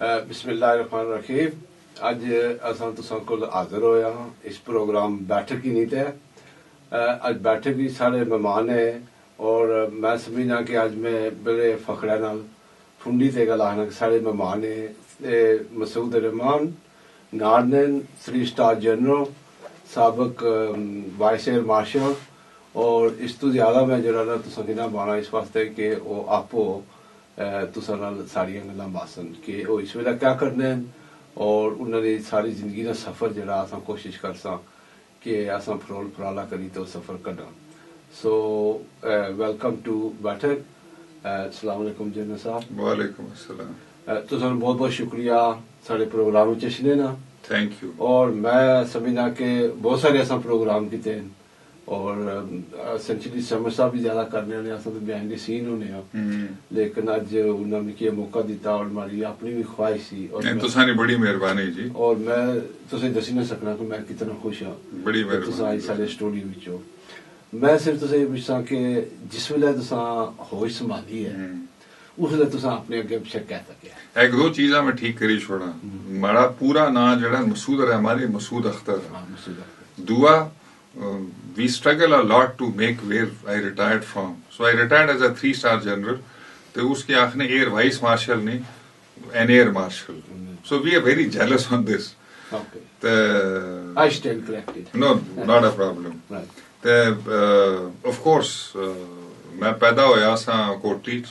بسم اللہ الرحمن الرحیم. اج اساں تساں کول حاضر ہویا ہاں اس پروگرام بیٹھک کی نیت ہے. اج بیٹھک بھی سارے مہمان ہیں اور میں سمجھنا کہ اج میں بڑے فخر نال ٹھنڈی تے گل آخنا کہ سارے مہمان ہیں. مسعود الرحمان نارنن 3 اسٹار جنرل سابق وائس ایئر مارشل اور اس تو زیادہ میں جڑا نا تساں کی نہ بانا اس واسطے کہ وہ آپو تساں نال ساریاں گلاں باسن کہ وہ اس ویلے کیا کرنے ہیں اور انہوں نے ساری زندگی کا سفر جڑا اساں کوشش کرساں کہ اساں فرول فرالا کری تو سفر کڈاں. سو ویلکم ٹو بیٹھک. السلام علیکم جنرل صاحب. وعلیکم السلام. تساں بہت بہت شکریہ سارے پروگرام چشنے نا. Thank you. اور میں سمجھنا کہ بہت سارے اساں پروگرام کیتے ہیں اور سینچری سمر صاحب بھی زیادہ کرنے والے اساں تو بیہائنڈ دی سین ہونے ہیں لیکن اج انہوں نے کیا موقع دیتا اور ہماری اپنی بھی خواہش سی اور تساں دی بڑی مہربانی جی. اور میں تساں دسی نہ سکنا کہ میں کتنا خوش ہاں بڑی مہربانی تساں آئی سارے اسٹوڈیو وچوں. میں صرف تساں یہ پوچھاں کہ جس ویلے تساں ہوش سنبھالی ہے اس ویلے تساں اپنے اگے پیچھے کہہ سکیا. ایک دو چیزاں میں ٹھیک کری چھوڑا. میرا پورا نام جڑا مسعود الرحمان مسعود اختر. دعا we struggle a lot to make where I retired from. So I retired as a 3-star general. تو اس کے آخنے ایئر وائس مارشل نہیں an air marshal. So we are very jealous on this. Okay. I stand corrected. No, not a problem. Right. Of course میں پیدا ہویا سا کوٹلی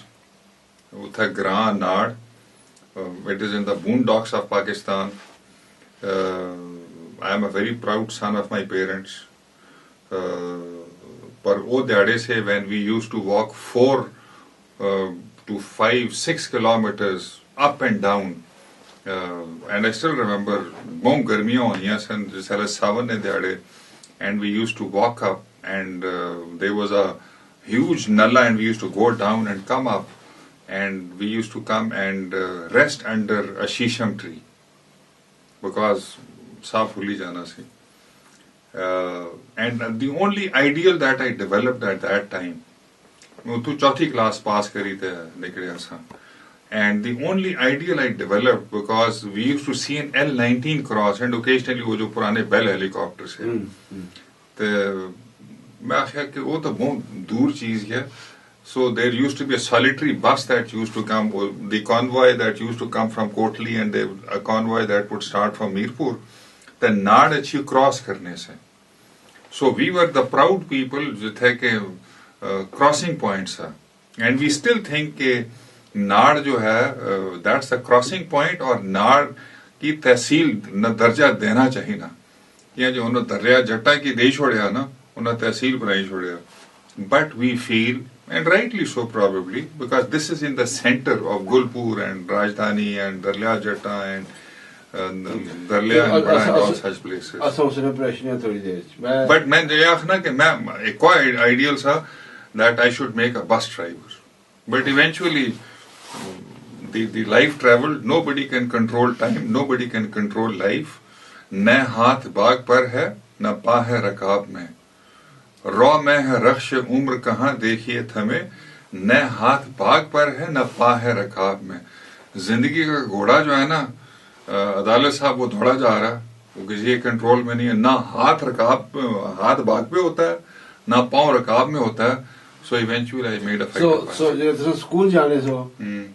اتھا گراں ناڑ. It is in the boondocks of Pakistan. I am a very proud son of my parents. پر وہ دیہڑے سے when we used to walk 4 to 5-6 kilometers up and down and I still remember بہت گرمیاں ہوئیاں سن جس ویلے ساون نے دیہڑے and we used to walk up and there was a huge nalla and we used to go down and come up and we used to come and rest under a shisham tree because صاف ہولی جانا سی. And the only ideal that I developed at that time, تو چوتھی class پاس کری تے نکلیا سا, and the only ideal I developed because we used to see an L-19 cross and occasionally وہ جو پرانے بیل ہیلی کاپٹر سے تے میں آخیا کہ وہ تو بہت دور چیز ہے. So there used to be a solitary bus that used to come, the convoy that used to come from Kotli and a convoy that would start from Mirpur. The Nard achieve cross کرنے سے. So we were the proud people جو تھے کہ crossing points ہے and we still think کہ ناڑ جو ہے that's the crossing point اور ناڑ کی تحصیل نہ درجہ دینا چاہیے نا. یہ جو انہوں دریا جٹا کی دے چھوڑیا نا انہوں تحصیل بنائی چھوڑیا. But we feel and rightly so probably because this is in the center of Gulpur and Rajdhani and Darya Jatta and Darya and Bada and all such places. But میں یہ آخنا کہ میں ایک ideal تھا that I should make a bus driver. But eventually the life traveled. Nobody can control time. Nobody can control life. نہ ہاتھ باغ پر ہے نہ پا ہے رکاب میں. رو میں ہے رخش عمر کہاں دیکھیے تھمیں. نہ ہاتھ باغ پر ہے نہ پا ہے رکاب میں. زندگی کا گھوڑا جو ہے نا عدالت صاحب وہ دوڑا جا رہا وہ کسی کنٹرول میں نہیں ہے. نہ ہاتھ باغ پہ ہوتا ہے نہ پاؤں رکاب میں ہوتا ہے. So eventually I made a fight. So جب سکول جانے سو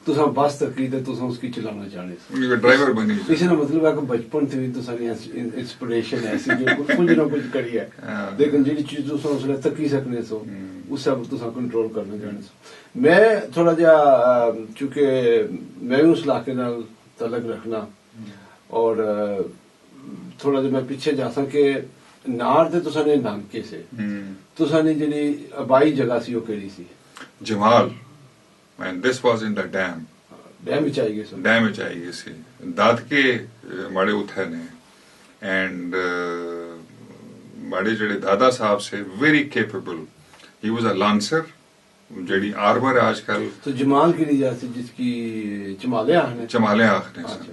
تساں بس تکی تے تساں اس کی چلانا چاہنے سو ڈرائیور بنی. اس کا مطلب ہے کہ بچپن سے تساں نے انسپریشن ایسی جو کچھ نہ کچھ کری ہے لیکن جڑی چیز تساں اس نے تکی سکنے سو اس سے تساں کنٹرول کرنا چاہنے سو. میں تھوڑا جا چونکہ میں اس علاقے نال تعلق رکھنا اور تھوڑا جا میں پیچھے جا سا کہ نار تے تساں نے نانکے سے تساں نے جڑی آبائی جگہ سی وہ کیڑی سی؟ Jamal. and this was in the dam. Dam وچ آئی گئے سو. ڈیم وچ آئی گئے سی داد کے ماڑے اتھے نے اینڈ ماڑے جڑے دادا صاحب سے very capable. He was a lancer جڑی آرمر آج کل. تو جمال کی لی جاتی جس کی چمالے آخنے. چمالے آخنے سے.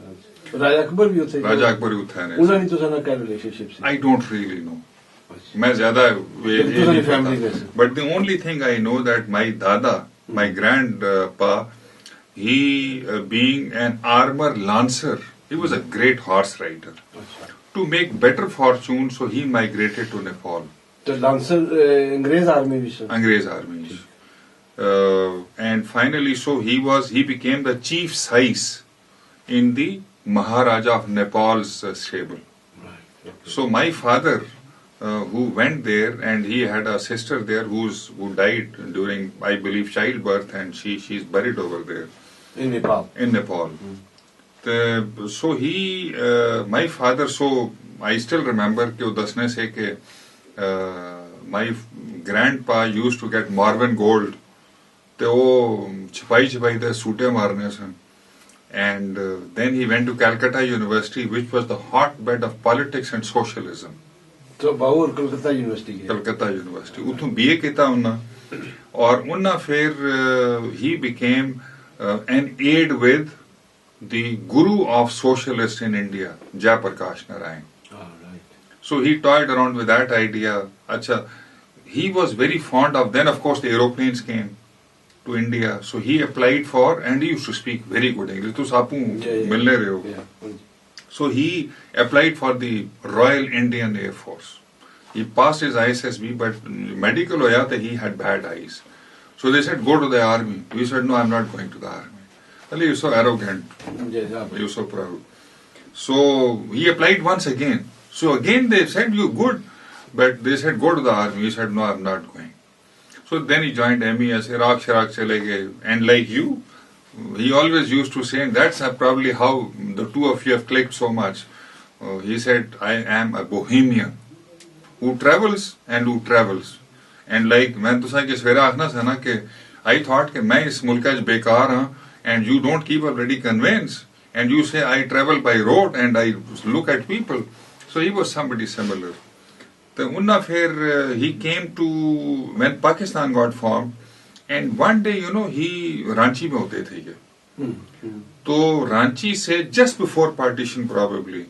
راجہ اکبر بھی اتھے. راجہ اکبر بھی اتھے نے. انہوں نے تو سنا کیا ریلیشن شپ سے؟ I don't really know. میں زیادہ but the only thing I know that my dada, my grandpa he being an armor lancer, he was a great horse rider. اچھا To make better fortune, so he migrated to Nepal, تو lancer انگریز army بھی سر Angrez army. And finally, so he became the chief sais in the Maharaja of Nepal's stable. So my father, who went there, and he had a sister there who died during, I believe, childbirth, and she's buried over there in Nepal in Nepal. So my father, so I still remember کہ وہ دسنے سے کہ my grandpa used to get Marvin gold. تو وہ چھپائی دے سوٹے مارنے سن. And then he went to Calcutta University, which was the hotbed of politics and socialism. تو باور Calcutta university کے کلکتہ یونیورسٹی اتوں بی اے کیتا انہاں اور انہاں پھر he became an aide with the guru of socialist in India, Jai Prakash Narayan. So he toyed around with that idea. Acha, he was very fond of, then of course the aeroplanes came to India, so he applied for, and he used to speak very good English. تو ساپوں ملنے رہے ہو. So he applied for the Royal Indian Air Force. He passed his ISSB, but medical hoya that he had bad eyes. So they said, go to the army. He said, no, I'm not going to the army. Well, you're so arrogant. You're so proud. So he applied once again. So again they said, you're good. But they said, go to the army. He said, no, I'm not going. So then he joined MES, Iraq, Shiraq chale gaye. And like you, he always used to say, and that's probably how the two of you have clicked so much. He said, I am a bohemian who travels and who travels. And like, میں تو سا کہ سویرا آخنا سا نا کہ I thought کہ میں اس ملکہ بیکار ہاں and you don't keep a ready conveyance and you say I travel by road and I look at people. So he was somebody similar. تو انہا پھر he came to, when Pakistan got formed, and one day, he Ranchi میں ہوتے تھے یہ. تو رانچی سے just before partition probably,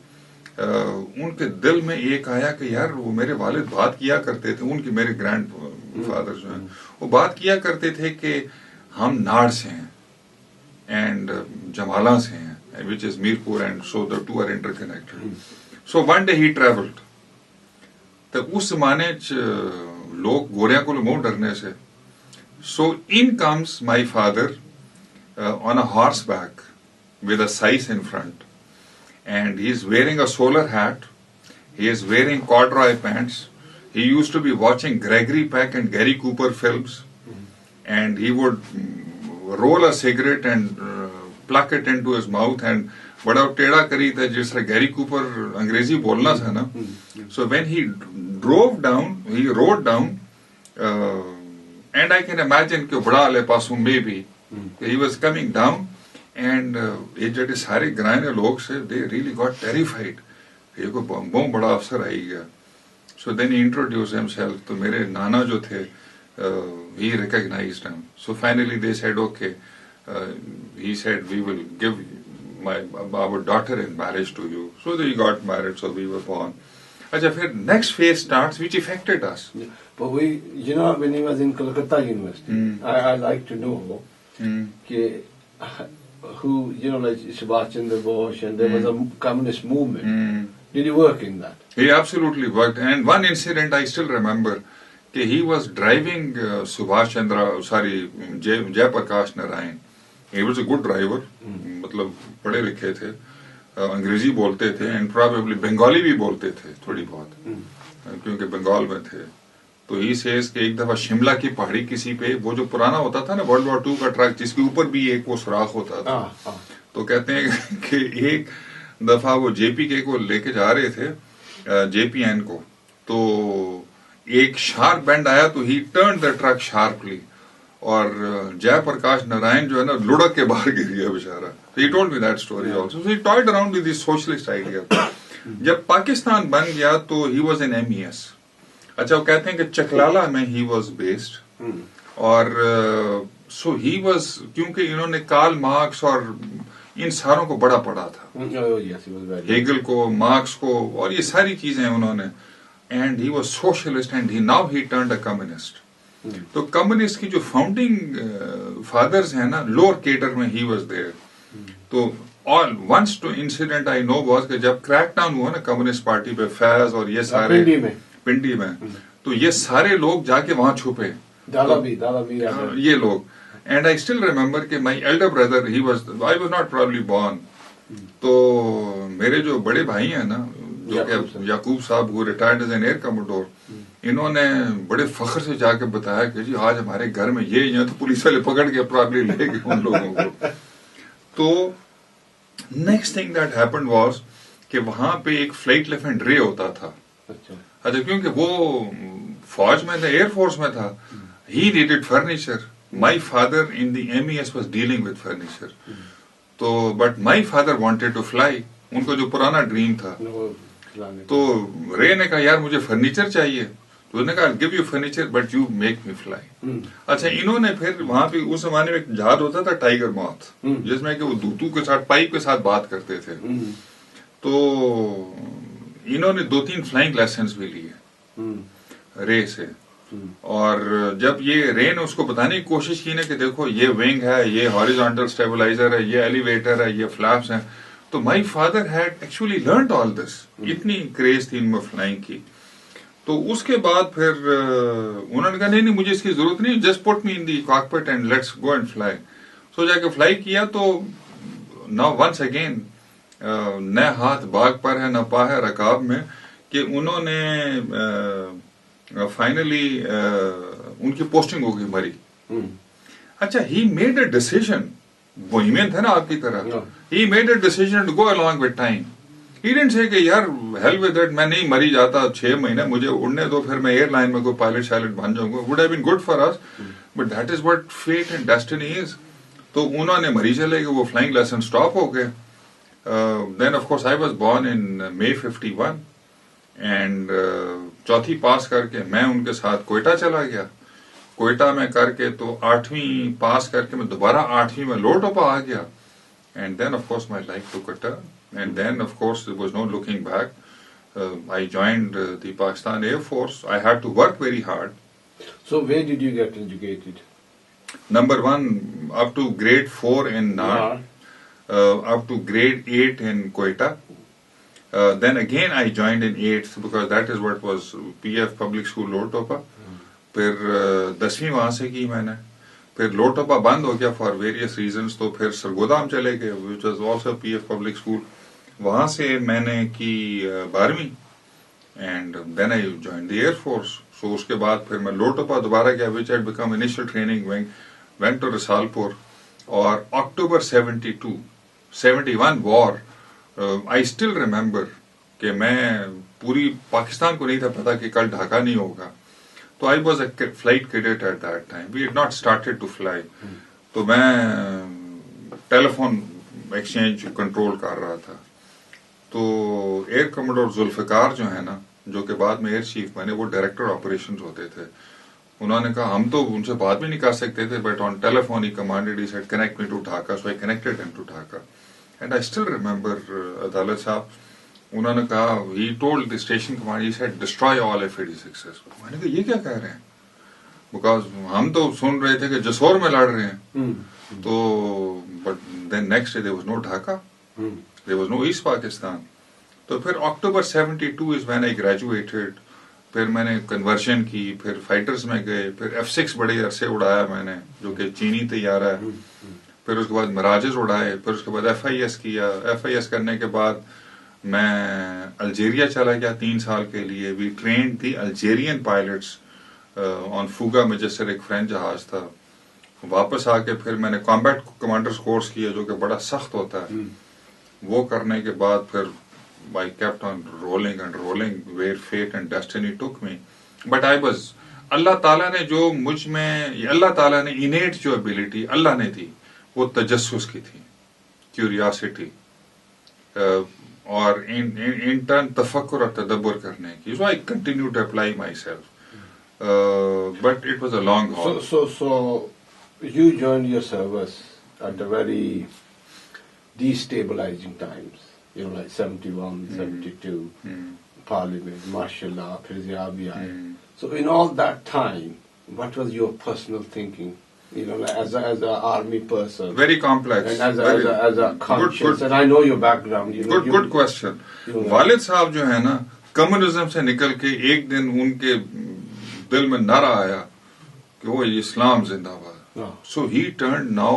ان کے دل میں ایک آیا کہ یار وہ میرے والد بات کیا کرتے تھے, ان کے میرے گرینڈ فادر جو ہیں وہ بات کیا کرتے تھے کہ ہم ناڑ سے ہیں اینڈ جمالہ سے ہیں, which is Mirpur, and so the two are interconnected. So one day he traveled. تو اس زمانے لوگ گوریاں کو منہ ڈرنے سے. So in comes my father on a horseback with a sais in front. And he is wearing a solar hat, he is wearing corduroy pants, he used to be watching Gregory Peck and Gary Cooper films, and he would roll a cigarette and pluck it into his mouth and bada teda kari tha jis tarah Gary Cooper angrezi bolna tha na. So when he rode down, and I can imagine کہ بڑا لے پاسوں میں بھی he was coming down. And یہ جڑے سارے گرائنے لوگ سے they really got terrified. یہ کوئی بہت بڑا افسر آئی گیا. So then he introduced himself. تو میرے نانا جو تھے he recognized him. So finally they said okay. He said we will give our daughter in marriage to you. So they got married. So we were born. اچھا پھر next phase starts which affected us. But when he was in Calcutta University, I like to know who, like Subhash Chandra Bose, and there was a communist movement. Did you work in that? He absolutely worked. And one incident I still remember, that he was driving Jai Prakash Narayan. He was a good driver. مطلب پڑھے لکھے تھے, انگریزی بولتے تھے, and probably Bengali بھی بولتے تھے تھوڑی بہت, کیونکہ بنگال میں تھے. تو ہی سیز کہ ایک دفعہ شملہ کی پہاڑی کسی پہ, وہ جو پرانا ہوتا تھا نا World War II کا ٹرک جس کے اوپر بھی ایک وہ سوراخ ہوتا تھا, تو کہتے ہیں کہ ایک دفعہ وہ جے پی کے کو لے کے جا رہے تھے, جے پی این کو, تو ایک شارپ بینڈ آیا تو ہی ٹرن دا ٹرک شارپلی, اور جے پرکاش نارائن جو ہے نا لڑک کے باہر گر گیا بیچارہ. تو he told me that story also. So he toyed around with this socialist idea. جب پاکستان بن گیا تو he was in M E S. اچھا وہ کہتے ہیں کہ چکلالہ میں ہی واز بیسڈ, اور سو ہی واز, کیونکہ انہوں نے کارل مارکس اور ان ساروں کو بڑا پڑھا تھا, ہیگل کو, مارکس کو, اور یہ ساری چیزیں انہوں نے, and he was socialist, and now he turned a communist. تو کمیونسٹ کی جو فاؤنڈنگ فادرز ہیں نا، لوور کیڈر میں ہی واز دیئر. تو once two incident I know was کہ جب کریک ڈاؤن ہوا نا کمیونسٹ پارٹی پہ، فیض اور یہ سارے پنڈی میں، تو یہ سارے لوگ جا کے وہاں چھپے، یہ لوگ. اینڈ آئی اسٹل ریمبر کہ my elder brother I was not probably born. تو میرے جو بڑے بھائی ہیں نا، جو کہ یعقوب صاحب وہ retired as an air commodore, انہوں نے بڑے فخر سے جا کے بتایا کہ جی آج ہمارے گھر میں یہ تو پولیس والے پکڑ کے پرابلی لے گئے ان لوگوں کو. تو next thing that happened was کہ وہاں پہ ایک فلائٹ لیفٹیننٹ رے ہوتا تھا. اچھا، کیونکہ وہ فوج میں تھا، ایئر فورس میں تھا. He needed furniture. My father in the MES was dealing with furniture. تو but my father wanted to fly. ان کا جو پرانا ڈریم تھا. تو رے نے کہا یار مجھے فرنیچر چاہیے. تو انہوں نے کہا give you furniture but you make me fly. اچھا، انہوں نے پھر وہاں پہ اس زمانے میں ایک جہاز ہوتا تھا ٹائیگر ماؤتھ، جس میں کہ وہ دوتو کے ساتھ پائپ کے ساتھ بات کرتے تھے. تو انہوں نے 2-3 فلائنگ لیسنس بھی لیے رے سے. اور جب یہ رے نے اس کو بتانے کی کوشش کی نا کہ دیکھو یہ ونگ ہے، یہ ہاریزونٹل اسٹیبلائزر ہے، یہ ایلیویٹر ہے، یہ فلیپس ہیں، تو my father had actually learned all this. اتنی کریز تھی ان میں فلائنگ کی. تو اس کے بعد پھر انہوں نے کہا نہیں مجھے اس کی ضرورت نہیں، just put me in the cockpit and let's go and fly. So جا کے فلائی کیا. تو ناؤ ونس اگین نہ ہاتھ باغ پر ہے نہ پا ہے رکاب میں، کہ انہوں نے فائنلی ان کی پوسٹنگ ہو گئی مری. اچھا، he made a decision, bohemian تھا نا آپ کی طرح. He made a decision to go along with time. He didn't say کہ یار hell with it، میں نہیں مری جاتا 6 مہینے، مجھے اڑنے دو، پھر میں ایئر لائن میں کوئی پائلٹ شائلٹ بن جاؤں گا. would have been good for us but that is what fate and destiny is. تو انہوں نے مری چلے گئے، وہ فلائنگ لیسن سٹاپ ہو گئے. then of course I was born in May 51 and چوتھی پاس کر کے میں ان کے ساتھ کوئٹہ چلا گیا. کوئٹہ میں کر کے تو 8ویں پاس کر کے میں دوبارہ 8ویں میں لو ٹوپا آ گیا. And then of course my life took a turn and then of course there was no looking back. I joined the Pakistan Air Force. I had to work very hard. So where did you get educated? Number 1, up to grade 4 in NAR, up to grade 8 in Quetta. Then again I joined in 8th because that is what was PF Public School Lotopa. پھر 10ویں وہاں سے کی میں نے. پھر لوٹوپا بند ہو گیا for various reasons. تو پھر سرگودام چلے گئے which was also PF Public School. وہاں سے میں نے کی 12ویں and then I join the air force. So اس کے بعد پھر میں لوٹوپا دوبارہ گیا which had become initial training went to Risalpur. اور اکتوبر 71 وار آئی اسٹل ریمبر کہ میں پوری پاکستان کو نہیں تھا پتا کہ کل ڈھاکہ نہیں ہوگا. تو I was a flight cadet at that time. We had not started to fly. تو میں ٹیلیفون ایکسچینج کنٹرول کر رہا تھا. تو ایئر کموڈور ذوالفقار جو ہے نا، جو کہ بعد میں ایئر چیف بنے، وہ ڈائریکٹر آپریشنز ہوتے تھے. انہوں نے کہا ہم تو ان سے بات بھی نہیں کر سکتے تھے but on telephone he commanded he said connect me to Dhaka. So I connected him to Dhaka. And I still remember عدالت صاحب، انہوں نے کہا he told the station commander he said destroy all F-86. میں نے کہا یہ کیا کہہ رہے ہیں، بیکاز ہم تو سن رہے تھے کہ جسور میں لڑ رہے ہیں. تو but then next day there was no Dhaka, there was no East Pakistan. تو پھر اکتوبر 72 از وین آئی گریجویٹڈ. پھر میں نے کنورژن کی، پھر فائٹرز میں گئے، پھر F-6 بڑے عرصے اڑایا میں نے جو کہ چینی طیارہ ہے. پھر اس کے بعد مراجز اڑائے، پھر اس کے بعد FIS کیا. FIS کرنے کے بعد میں الجیریا چلا گیا 3 سال کے لیے. وی ٹرینڈ دی الجیرین پائلٹس آن فوگا میجسٹر، ایک فرینچ جہاز تھا. واپس آ کے پھر میں نے کامبیٹ کمانڈرز کورس کیا جو کہ بڑا سخت ہوتا ہے. وہ کرنے کے بعد پھر I kept on rolling and rolling where fate and destiny took me. But I was اللہ تعالیٰ نے جو مجھ میں، اللہ تعالیٰ نے انیٹ جو ابیلٹی اللہ نے دی وہ تجسس کی تھی، کیوریاسٹی، اور ان ٹرن تفکر اور تدبر کرنے کی. So I continued to apply myself. But it was a long haul. So you joined your service at a very destabilizing times. You know, like 71, 72, Parliament, martial law, پھر ضیاء بھی آئے. So in all that time, what was your personal thinking? You know, as an army person, Very complex. and as a conscience, good. and I know your background. You know, Good question. والد صاحب جو ہے نا communism سے نکل کے ایک دن ان کے دل میں نعرہ آیا کہ وہ اسلام زندہ باد. So he turned now.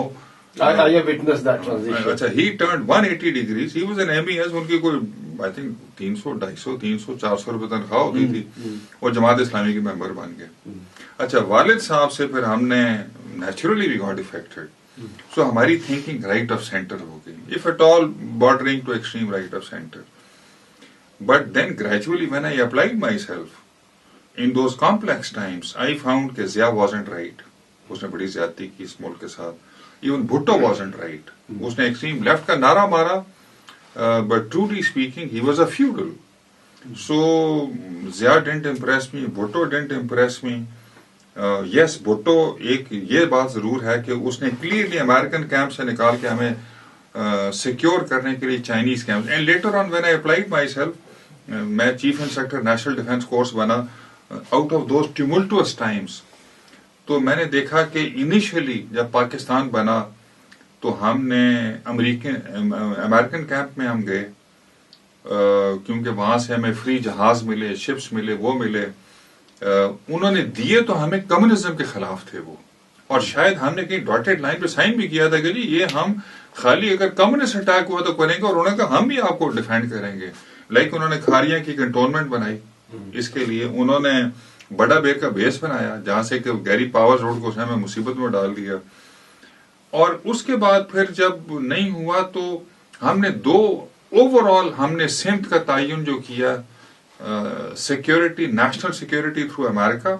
I have witnessed that transition. اچھا, he turned 180 degrees. He was an MES. ان کی کوئی I think 300, 250, 300, 400 روپے تنخواہ ہوتی تھی. وہ جماعت اسلامی کے ممبر بن گئے. اچھا, والد صاحب سے پھر ہم نے naturally we got affected. So ہماری thinking right of center ہو گئی. If at all bordering to extreme right of center. But then gradually when I applied myself in those complex times, I found کہ Zia wasn't right. اس نے بڑی زیادتی کی اس ملک کے ساتھ. Even Bhutto wasn't right. اس نے extreme left کا نعرہ مارا, but truly speaking he was a feudal. So Zia didn't impress me, Bhutto didn't impress me. Yes, Bhutto ایک یہ بات ضرور ہے کہ اس نے clearly American camp سے نکال کے ہمیں سیکیور کرنے کے لیے Chinese camp. And later on when I applied مائی سیلف, میں chief inspector national defence course بنا out of those tumultuous times. تو میں نے دیکھا کہ انیشلی جب پاکستان بنا تو ہم نے امریکن کیمپ میں ہم گئے, کیونکہ وہاں سے ہمیں فری جہاز ملے, شپس ملے, وہ ملے. انہوں نے دیے تو ہمیں کمیونزم کے خلاف تھے وہ, اور شاید ہم نے کہیں ڈاٹیڈ لائن پہ سائن بھی کیا تھا کہ جی یہ ہم خالی اگر کمیونسٹ اٹیک ہوا تو کریں گے, اور انہوں نے کہا ہم بھی آپ کو ڈیفینڈ کریں گے. لائک انہوں نے کھاریاں کی کنٹونمنٹ بنائی, اس کے لیے انہوں نے بڑا بیر کا بیس بنایا جہاں سے کہ گیری پاور روڈ کو اس نے ہمیں مصیبت میں ڈال دیا. اور اس کے بعد پھر جب نہیں ہوا تو ہم نے اوور آل ہم نے سمت کا تعین جو کیا, سیکورٹی, نیشنل سیکورٹی تھرو امریکہ,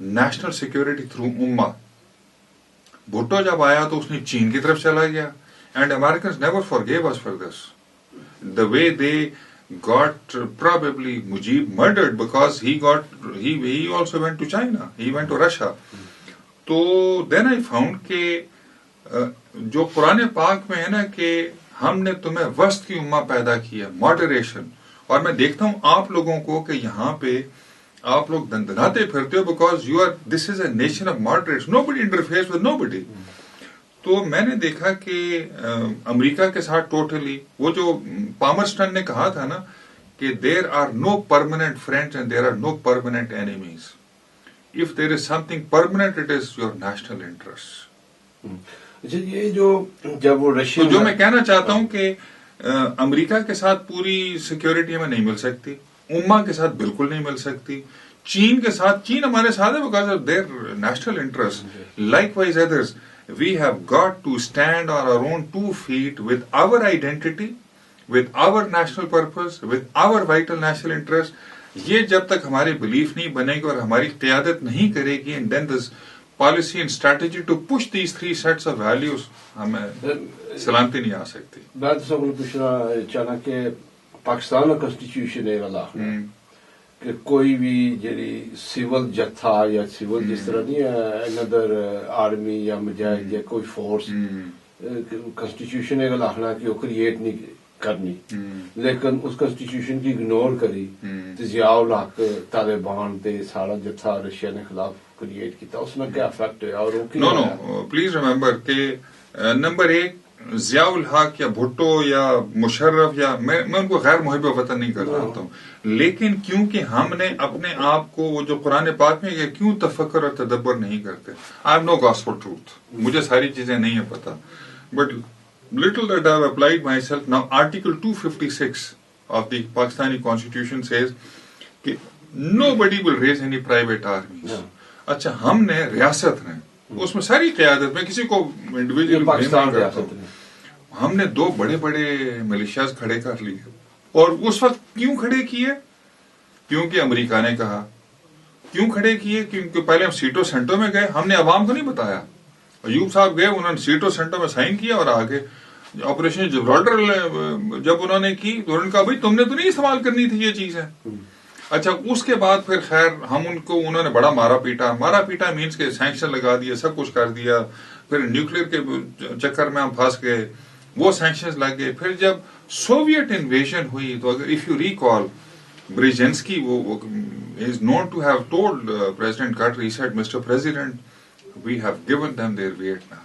نیشنل سیکورٹی تھرو امہ. بھٹو جب آیا تو اس نے چین کی طرف چلا گیا, and Americans never forgive us for this. The way they got probably Mujib murdered because he also went to China, he went to Russia. تو then I found کہ جو قرآن پاک میں ہے نا کہ ہم نے تمہیں وسط کی امہ پیدا کیا, ماڈریشن. اور میں دیکھتا ہوں آپ لوگوں کو کہ یہاں پہ آپ لوگ دندناتے پھرتے ہو because this is a nation of moderates, nobody interferes with nobody. تو میں نے دیکھا کہ امریکہ کے ساتھ ٹوٹلی وہ جو پامرسٹن نے کہا تھا نا کہ there are no permanent friends and there are no permanent enemies. If there is something permanent it is your national interest. یہ جو جب وہ رشین, جو میں کہنا چاہتا ہوں کہ امریکہ کے ساتھ پوری سیکورٹی ہمیں نہیں مل سکتی, امہ کے ساتھ بالکل نہیں مل سکتی, چین کے ساتھ, چین ہمارے ساتھ ہے because of their national interest. Likewise others, we have got to stand on our own 2 feet with our identity, with our national purpose, with our vital national interest. یہ جب تک ہمارے بلیف نہیں بنے گی اور ہماری قیادت نہیں کرے گی, and then this policy and strategy to push these 3 sets of values, ہمیں سلامتی نہیں آ سکتی. میں تو سب کو پوچھنا چاہنا کہ پاکستان کا کانسٹیٹیوشن ہے والا کہ کوئی بھی جی سول جتھا یا سول جس طرح نہیں ہے اندر آرمی یا مجاہد یا کوئی فورس, کانسٹیٹیوشن ہے آخنا کہ وہ کریٹ نہیں کرنی, لیکن اس کانسٹیٹیوشن کی اگنور کری تو ضیاء الحق طالبان تے سارا جتھا رشیا نے خلاف کریٹ کیا, اس میں کیا افیکٹ ہے؟ اور نو پلیز ریمبر کہ نمبر 1 ضیاء الحق یا بھٹو یا مشرف یا میں ان کو غیر محب وطن نہیں کر رہا ہوں, لیکن کیونکہ ہم نے اپنے آپ کو وہ جو قرآن پاک میں کہ کیوں تفکر اور تدبر نہیں کرتے. I am no gospel truth, مجھے ساری چیزیں نہیں ہیں پتا, but little that I have applied myself. Now Article 256 of the Pakistani Constitution says کہ nobody will raise any private armies. اچھا, ہم نے ریاست نے اس میں ساری قیادت میں کسی کو انڈیویجول پاکستان ریاست نے ہم نے 2 بڑے بڑے ملیشیاز کھڑے کر لیے. اور اس وقت کیوں کھڑے کیے؟ کیونکہ امریکہ نے کہا. کیوں کھڑے کیے؟ کیونکہ پہلے ہم سیٹو سینٹو میں گئے, ہم نے عوام کو نہیں بتایا. ایوب صاحب گئے, انہوں نے سیٹو سینٹو میں سائن کیا اور آگے آپریشن جبرالٹر جب انہوں نے کی تو انہوں نے کہا بھائی تم نے تو نہیں استعمال کرنی تھی یہ چیز ہے. اچھا, اس کے بعد پھر خیر ہم ان کو انہوں نے بڑا مارا پیٹا مینس کے سینکشن لگا دیا, سب کچھ کر دیا. پھر نیوکلیر کے چکر میں ہم پھنس گئے, وہ سینکشنز لگ گئے. پھر جب سوویٹ انویژن ہوئی تو اگر اف یو ریکال بریجنسکی وہ is known to have told President Carter, he said, Mr. President, we have given them their Vietnam.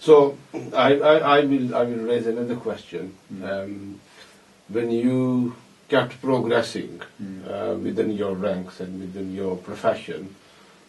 So I will raise another question. When you kept progressing within your ranks and within your profession,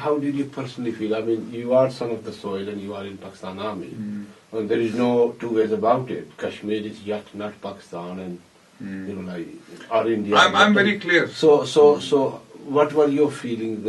how did you personally feel? I mean, you are son of the soil and you are in Pakistan Army, and there is no two ways about it. Kashmir is yet not Pakistan, and you know, like, or India. I'm very clear. So what were your feelings?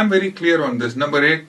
I'm very clear on this. Number 1,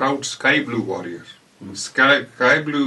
proud sky blue warrior. Sky blue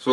So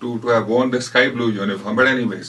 to have worn the sky blue uniform, but anyways,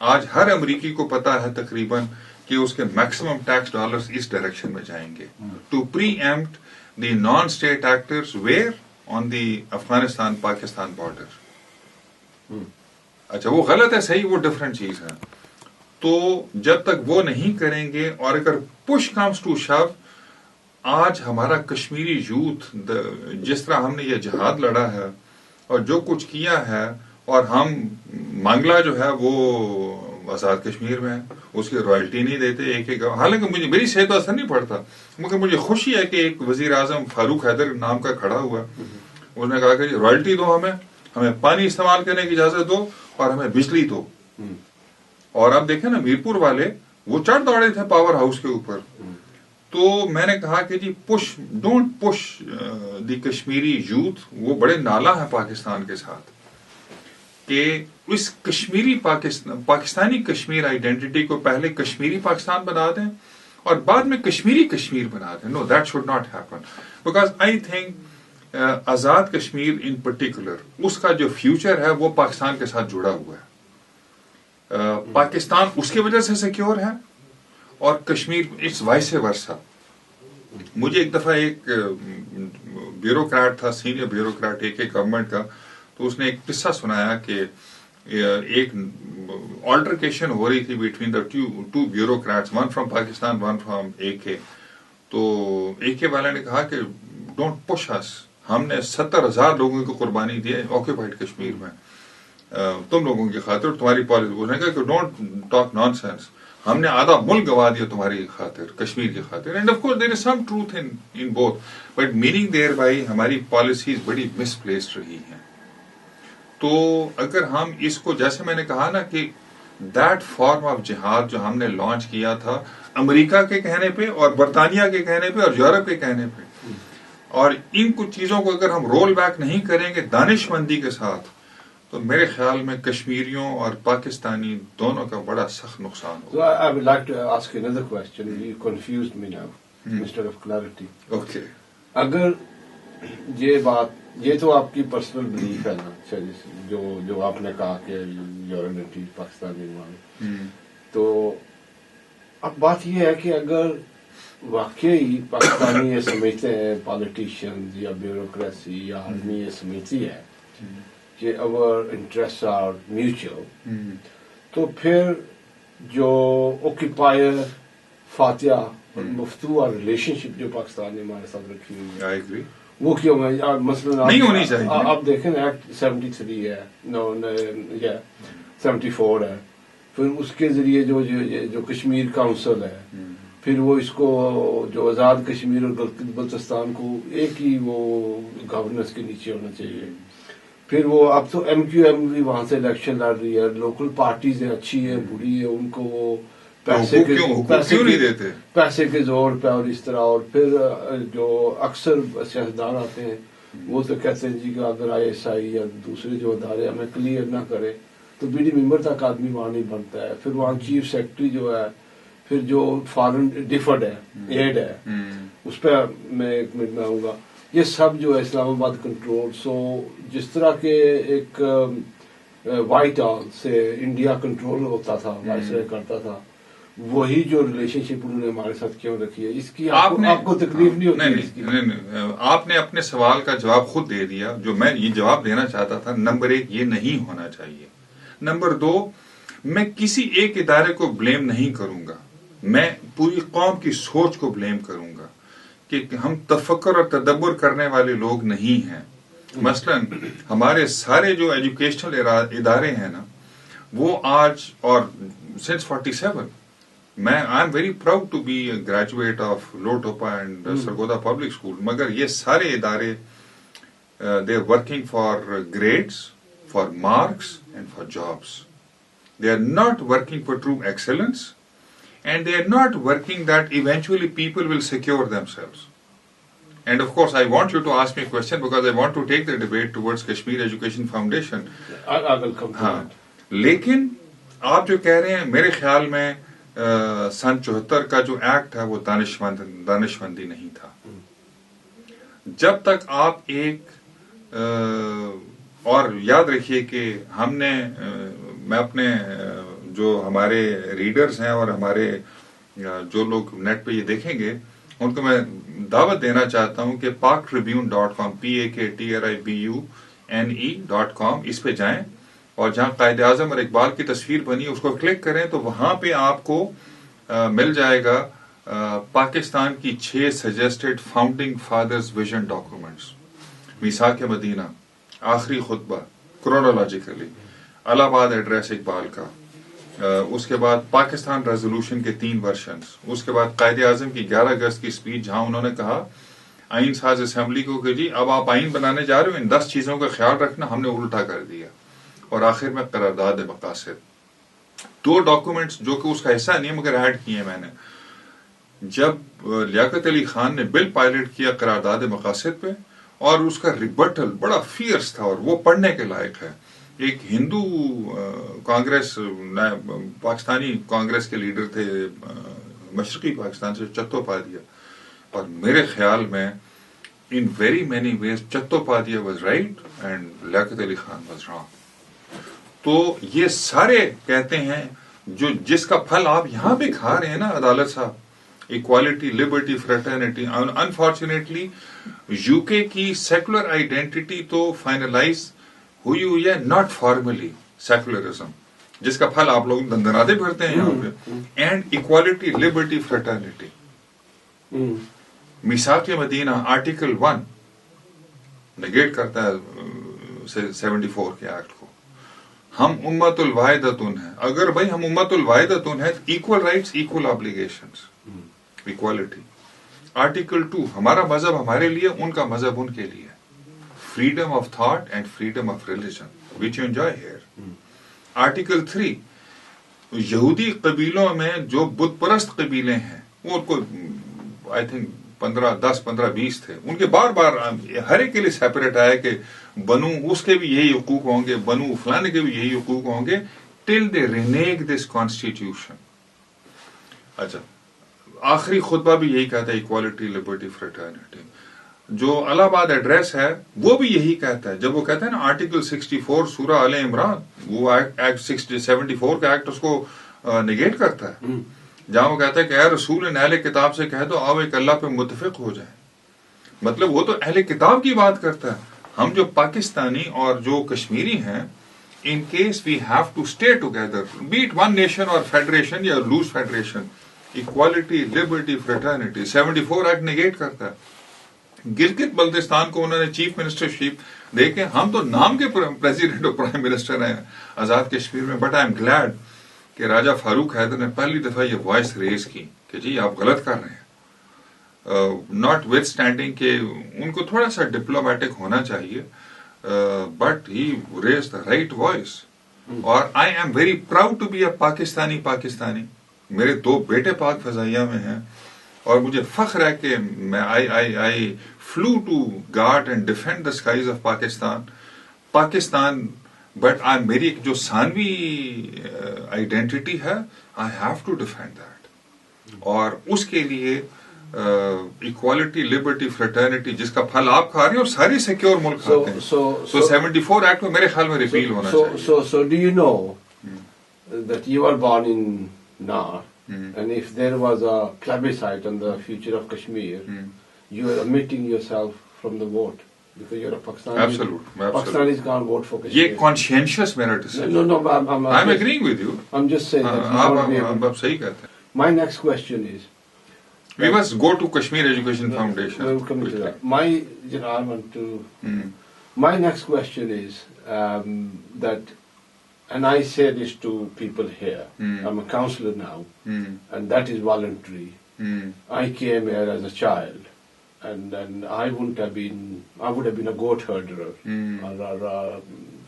آج ہر امریکی کو پتا ہے تقریباً کہ اس کے maximum tax dollars اس ڈائریکشن میں جائیں گے to preempt the non state actors where on the Afghanistan Pakistan border. اچھا وہ غلط ہے صحیح وہ ڈفرنٹ چیز ہے. تو جب تک وہ نہیں کریں گے اور اگر پش کمز ٹو شو آج ہمارا کشمیری یوتھ جس طرح ہم نے یہ جہاد لڑا ہے اور جو کچھ کیا ہے اور ہم منگلہ جو ہے وہ آزاد کشمیر میں اس کی رائلٹی نہیں دیتے ایک حالانکہ مجھے میری صحت اثر نہیں پڑتا مگر مجھے خوشی ہے کہ ایک وزیر اعظم فاروق حیدر نام کا کھڑا ہوا اس نے کہا کہ رائلٹی دو ہمیں پانی استعمال کرنے کی اجازت دو اور ہمیں بجلی دو. اور اب دیکھیں نا میرپور والے وہ چڑھ دوڑے تھے پاور ہاؤس کے اوپر. تو میں نے کہا کہ جی don't push the Kashmiri youth. وہ بڑے نالا ہے پاکستان کے ساتھ کہ اس کشمیری پاکستانی کشمیر آئیڈینٹی کو پہلے کشمیری پاکستان بنا دیں اور بعد میں کشمیری کشمیر بنا دیں. No that should not happen because I think Azad Kashmir in particular اس کا جو فیوچر ہے وہ پاکستان کے ساتھ جڑا ہوا ہے. پاکستان اس کی وجہ سے سیکیور ہے اور کشمیر اٹس وائس ورسا. مجھے ایک دفعہ ایک بیوروکریٹ تھا سینئر بیوروکریٹ ایک گورنمنٹ کا تو اس نے ایک قصہ سنایا کہ ایک آلٹرکیشن ہو رہی تھی between the two bureaucrats one from Pakistan one from a کے. تو اے کے والے نے کہا کہ ڈونٹ پش اس. ہم نے 70,000 لوگوں کی قربانی دی ہے آکوپائڈ کشمیر میں تم لوگوں کی خاطر تمہاری پالیسی. اس نے کہا کہ ڈونٹ ٹاک نان سینس. ہم نے آدھا ملک گوا دیا تمہاری خاطر کشمیر کی خاطر. And of course there is some truth in both but meaning there by ہماری پالیسیز بڑی مس پلیسڈ رہی ہیں. تو اگر ہم اس کو جیسے میں نے کہا نا کہ دیٹ فارم آف جہاد جو ہم نے لانچ کیا تھا امریکہ کے کہنے پہ اور برطانیہ کے کہنے پہ اور یورپ کے کہنے پہ اور ان کچھ چیزوں کو اگر ہم رول بیک نہیں کریں گے دانش مندی کے ساتھ تو میرے خیال میں کشمیریوں اور پاکستانی دونوں کا بڑا سخت نقصان ہوگا. So I would like to ask you another question. You confused me now instead of clarity. Okay. اگر یہ بات یہ تو آپ کی پرسنل بلیف ہے نا جو آپ نے کہا کہ یورینٹی پاکستانی والے تو اب بات یہ ہے کہ اگر واقعی پاکستانی یہ سمجھتے ہیں پالیٹیشینز یا بیوروکریسی یا آرمی یہ سمجھتی ہے کہ our interests are mutual تو پھر جو اوکیپائر فاتحہ اور مفتو اور ریلیشن شپ جو پاکستان نے ہمارے ساتھ رکھی ہوئی ہے I agree. وہ کیوں ہے مثلاً نہیں ہونی چاہیے. آپ دیکھیں ایکٹ 73 ہے 74 ہے پھر اس کے ذریعے جو کشمیر کاؤنسل ہے پھر وہ اس کو جو آزاد کشمیر اور بلتستان کو ایک ہی وہ گورننس کے نیچے ہونا چاہیے. پھر وہ اب تو ایم کیو ایم بھی وہاں سے الیکشن لڑ رہی ہے. لوکل پارٹیز ہیں اچھی ہیں بری ہیں ان کو وہ پیسے کے زور پہ اور اس طرح. اور پھر جو اکثر سیاستدان آتے ہیں وہ تو کہتے ہیں جی کہ اگر آئی ایس آئی یا دوسرے جو ادارے ہمیں کلیئر نہ کرے تو بی ڈی ممبر تک آدمی وہاں نہیں بنتا ہے. پھر وہاں چیف سیکرٹری جو ہے پھر جو فارن ڈیفرڈ ہے ایڈ ہے اس پہ میں ایک منٹ میں آؤں گا. یہ سب جو ہے اسلام آباد کنٹرول. سو جس طرح کے ایک وائٹ ہاؤس سے انڈیا کنٹرول ہوتا تھا وائس رائے کرتا تھا وہی جو ریلیشن شپ انہوں نے ہمارے ساتھ کیوں رکھی ہے اس کی آپ کو تکلیف نہیں ہوتی؟ نہیں آپ نے اپنے سوال کا جواب خود دے دیا. جو میں یہ جواب دینا چاہتا تھا نمبر 1 یہ نہیں ہونا چاہیے. نمبر 2 میں کسی ایک ادارے کو بلیم نہیں کروں گا. میں پوری قوم کی سوچ کو بلیم کروں گا کہ ہم تفکر اور تدبر کرنے والے لوگ نہیں ہیں. مثلا ہمارے سارے جو ایجوکیشنل ادارے ہیں نا وہ آج اور سنس 47 میں I am very proud to be a graduate of Lower Topa and Sargodha public school مگر یہ سارے ادارے they are working for grades for marks and for jobs. They are not working for true excellence and they are not working that eventually people will secure themselves. And of course I want you to ask me a question because I want to take the debate towards Kashmir Education Foundation. I will come to that. لیکن آپ جو کہہ رہے ہیں میرے خیال میں سن 74 کا جو ایکٹ ہے وہ دانشمندی نہیں تھا. جب تک آپ ایک اور یاد رکھیے کہ ہم نے میں اپنے جو ہمارے ریڈرز ہیں اور ہمارے جو لوگ نیٹ پہ یہ دیکھیں گے ان کو میں دعوت دینا چاہتا ہوں کہ paktribune.com PAKTRIBUNE.com اس پہ جائیں اور جہاں قائد اعظم اور اقبال کی تصویر بنی اس کو کلک کریں تو وہاں پہ آپ کو مل جائے گا پاکستان کی 6 suggested founding fathers vision documents. میثاق مدینہ، آخری خطبہ کرونالوجیکلی، الہ آباد ایڈریس اقبال کا، اس کے بعد پاکستان ریزولوشن کے 3 ورژنز، اس کے بعد قائد اعظم کی 11 اگست کی اسپیچ جہاں انہوں نے کہا آئین ساز اسمبلی کو کہ جی اب آپ آئین بنانے جا رہے ہو، ان 10 چیزوں کا خیال رکھنا، ہم نے الٹا کر دیا. اور آخر میں قرارداد مقاصد. 2 ڈاکومنٹس جو کہ اس کا حصہ نہیں مگر ایڈ کیے میں نے. جب لیاقت علی خان نے بل پائلٹ کیا قرارداد مقاصد پہ اور اس کا ریبٹل بڑا فیئرس تھا اور وہ پڑھنے کے لائق ہے. ایک ہندو کانگریس پاکستانی کانگریس کے لیڈر تھے مشرقی پاکستان سے، چتوپادھیا، اور میرے خیال میں in very many ways Chattopadhyay was right and Liaquat Ali Khan was wrong. تو یہ سارے کہتے ہیں جو جس کا پھل آپ یہاں بھی کھا رہے ہیں نا عدالت صاحب، equality, liberty, fraternity. Unfortunately you کے کی سیکولر آئیڈینٹی تو فائنلائز ہوئی ہے، ناٹ فارملی سیکولرزم، جس کا پھل آپ لوگ دندناتے پھرتے ہیں یہاں پہ. And equality, liberty, fraternity. میثاق مدینہ آرٹیکل 1 نگیٹ کرتا ہے 74 کے ایکٹ کو. ہم امت الواحدتن ہیں. اگر بھائی ہم امت الواحدتن ہیں، equal rights, equal obligations, equality. Article 2 ہمارا مذہب ہمارے لیے، ان کا مذہب ان کے لیے. Freedom of thought and freedom of religion which you enjoy here. Article 3 یہودی قبیلوں میں جو بت پرست قبیلے ہیں وہ کو آئی تھنک 10-15-20 تھے، ان کے بار بار ہر ایک کے لیے سیپریٹ آیا کہ بنو اس کے بھی یہی حقوق ہوں گے، بنو فلانے کے بھی یہی حقوق ہوں گے، ٹل دے رینیگ دس کانسٹیٹیوشن. اچھا، آخری خطبہ بھی یہی کہتا ہے ایکوالٹی، لبرٹی، فریٹرنیٹی. جو الہ آباد ایڈریس ہے وہ بھی یہی کہتا ہے. جب وہ کہتا ہے نا آرٹیکل 64 سورہ آل عمران، وہ ایکٹ 74 کا ایکٹ اس کو نگیٹ کرتا ہے، جہاں وہ کہتا ہے کہ اے رسول ان اہل کتاب سے کہہ دو آؤ ایک اللہ پہ متفق ہو جائیں. مطلب وہ تو اہل کتاب کی بات کرتا ہے. ہم جو پاکستانی اور جو کشمیری ہیں، in case we have to stay together, be it one nation اور فیڈریشن یا loose federation. Equality, liberty, fraternity 74 act negate کرتا ہے. گلگت بلتستان کو انہوں نے چیف منسٹر شپ دے کے، ہم تو نام کے پریزیڈنٹ اور پرائم منسٹر ہیں آزاد کشمیر میں. بٹ آئی ایم گلیڈ کہ راجہ فاروق حیدر نے پہلی دفعہ یہ وائس ریز کی کہ جی آپ غلط کر رہے ہیں. ناٹ وتھ اسٹینڈنگ کہ ان کو تھوڑا سا ڈپلومیٹک ہونا چاہیے، but he raise the right voice. اور I am very proud to be a Pakistani. میرے 2 بیٹے پاک فضائیہ میں ہیں اور مجھے فخر ہے کہ میں I flew to guard and defend the skies of Pakistan. But میری جو ثانوی آئیڈینٹی ہے، I have to defend that. اور اس کے لیے ایکوالٹی، لبرٹی، فریٹرنیٹی جس کا پھل آپ کھا رہے ہیں اور ساری سیکیور ملک کھاتے ہیں. سو 74 ایکٹ میں میرے خیال میں ریپیل ہونا چاہیے. So do you know that you were born in Nar, and if there was a plebiscite on the future of Kashmir, you are omitting yourself from the vote because you're a Pakistani. Absolutely. Pakistanis can't vote for Kashmir. یہ conscientious میرا decision. No, I'm agreeing with you. I'm just saying that you won't be able. آپ صحیح کہتے ہیں. My next question is, We must go to Kashmir Education Foundation. We'll come to that. I want to. My next question is that, and I say this to people here. I'm a counselor now, and that is voluntary. I came here as a child, and I would have been a goat herder or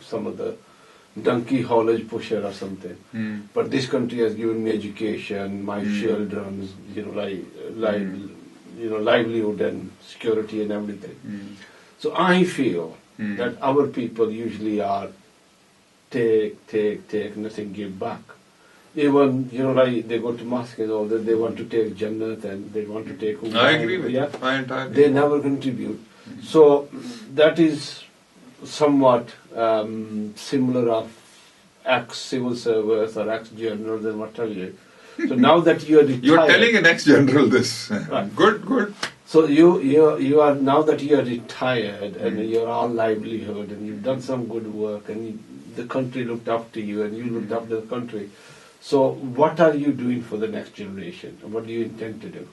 some of the donkey haulage pusher or something. But this country has given me education, my children's, livelihood and security and everything. So I feel that our people usually are take, nothing give back. Even, they go to mosque and all that, they want to take Jannat and they want to take Umrah. I agree with you. I entirely They never contribute. So that is somewhat similar of ex-civil service or ex-generals and what have you. So now that you are retired... You're telling an ex-general this. Right. Good. So you are, now that you are retired and you're all livelihood and you've done some good work and the country looked up to you and you looked up to the country. So what are you doing for the next generation? What do you intend to do?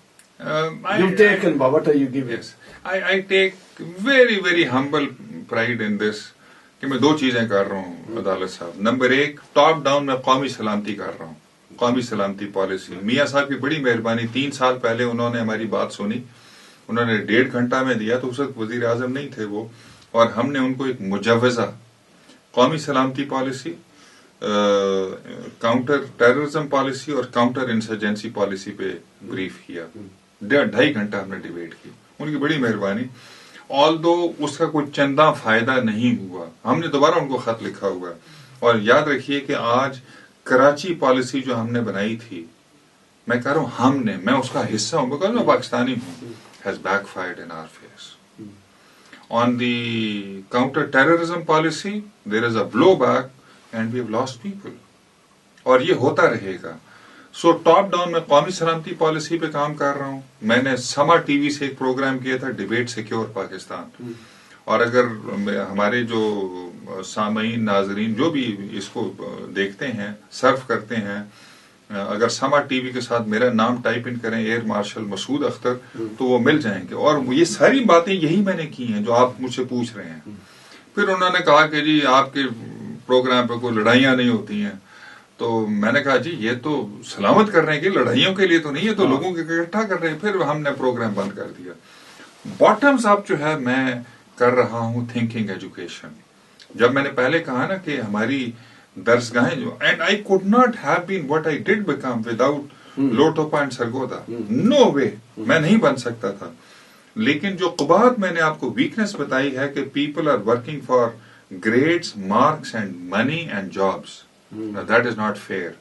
You've taken, but what are you giving? Yes, I take very very humble pride in this کہ میں 2 چیزیں کر رہا ہوں عدالت صاحب. Number 1 top down میں قومی سلامتی کر رہا ہوں, قومی سلامتی پالیسی. میاں صاحب کی بڑی مہربانی, 3 سال پہلے انہوں نے ہماری بات سنی, انہوں نے 1.5 گھنٹہ میں دیا, تو اس وقت وزیر اعظم نہیں تھے وہ, اور ہم نے ان کو ایک مجوزہ قومی سلامتی پالیسی, کاؤنٹر ٹیررزم پالیسی اور کاؤنٹر انسرجنسی پالیسی پہ بریف کیا. 2.5 گھنٹہ ہم نے ڈیبیٹ کی, ان کی بڑی مہربانی. آلدو اس کا کوئی چندہ فائدہ نہیں ہوا, ہم نے دوبارہ ان کو خط لکھا ہوا. اور یاد رکھیے کہ آج کراچی پالیسی جو ہم نے بنائی تھی, میں کہہ رہا ہوں ہم نے, میں اس کا حصہ ہوں بیکاز میں پاکستانی ہوں, has backfired in our face. On the counter-terrorism policy, there is a blowback and we have lost people. اور یہ ہوتا رہے گا. سو ٹاپ ڈاؤن میں قومی سلامتی پالیسی پہ کام کر رہا ہوں. میں نے سما ٹی وی سے ایک پروگرام کیا تھا, ڈیبیٹ سیکیور پاکستان. اور اگر ہمارے جو سامعین ناظرین جو بھی اس کو دیکھتے ہیں, سرف کرتے ہیں, اگر سما ٹی وی کے ساتھ میرا نام ٹائپ ان کریں ایئر مارشل مسعود اختر, تو وہ مل جائیں گے. اور یہ ساری باتیں یہی میں نے کی ہیں جو آپ مجھ سے پوچھ رہے ہیں. پھر انہوں نے کہا کہ جی آپ کے پروگرام پہ کوئی لڑائیاں نہیں ہوتی ہیں. تو میں نے کہا جی یہ تو سلامت کرنے کے, لڑائیوں کے لیے تو نہیں, یہ تو لوگوں کے اکٹھا کر رہے ہیں. پھر ہم نے پروگرام بند کر دیا. باٹمز اپ جو ہے میں کر رہا ہوں تھنکنگ ایجوکیشن. جب میں نے پہلے کہا نا کہ ہماری درسگاہیں جو, and I could not have been what I did become without لوٹوپا اینڈ سرگودا, نو وے, میں نہیں بن سکتا تھا. لیکن جو قباحت میں نے آپ کو ویکنس بتائی ہے کہ people are working for grades, marks and money and jobs, that is not fair.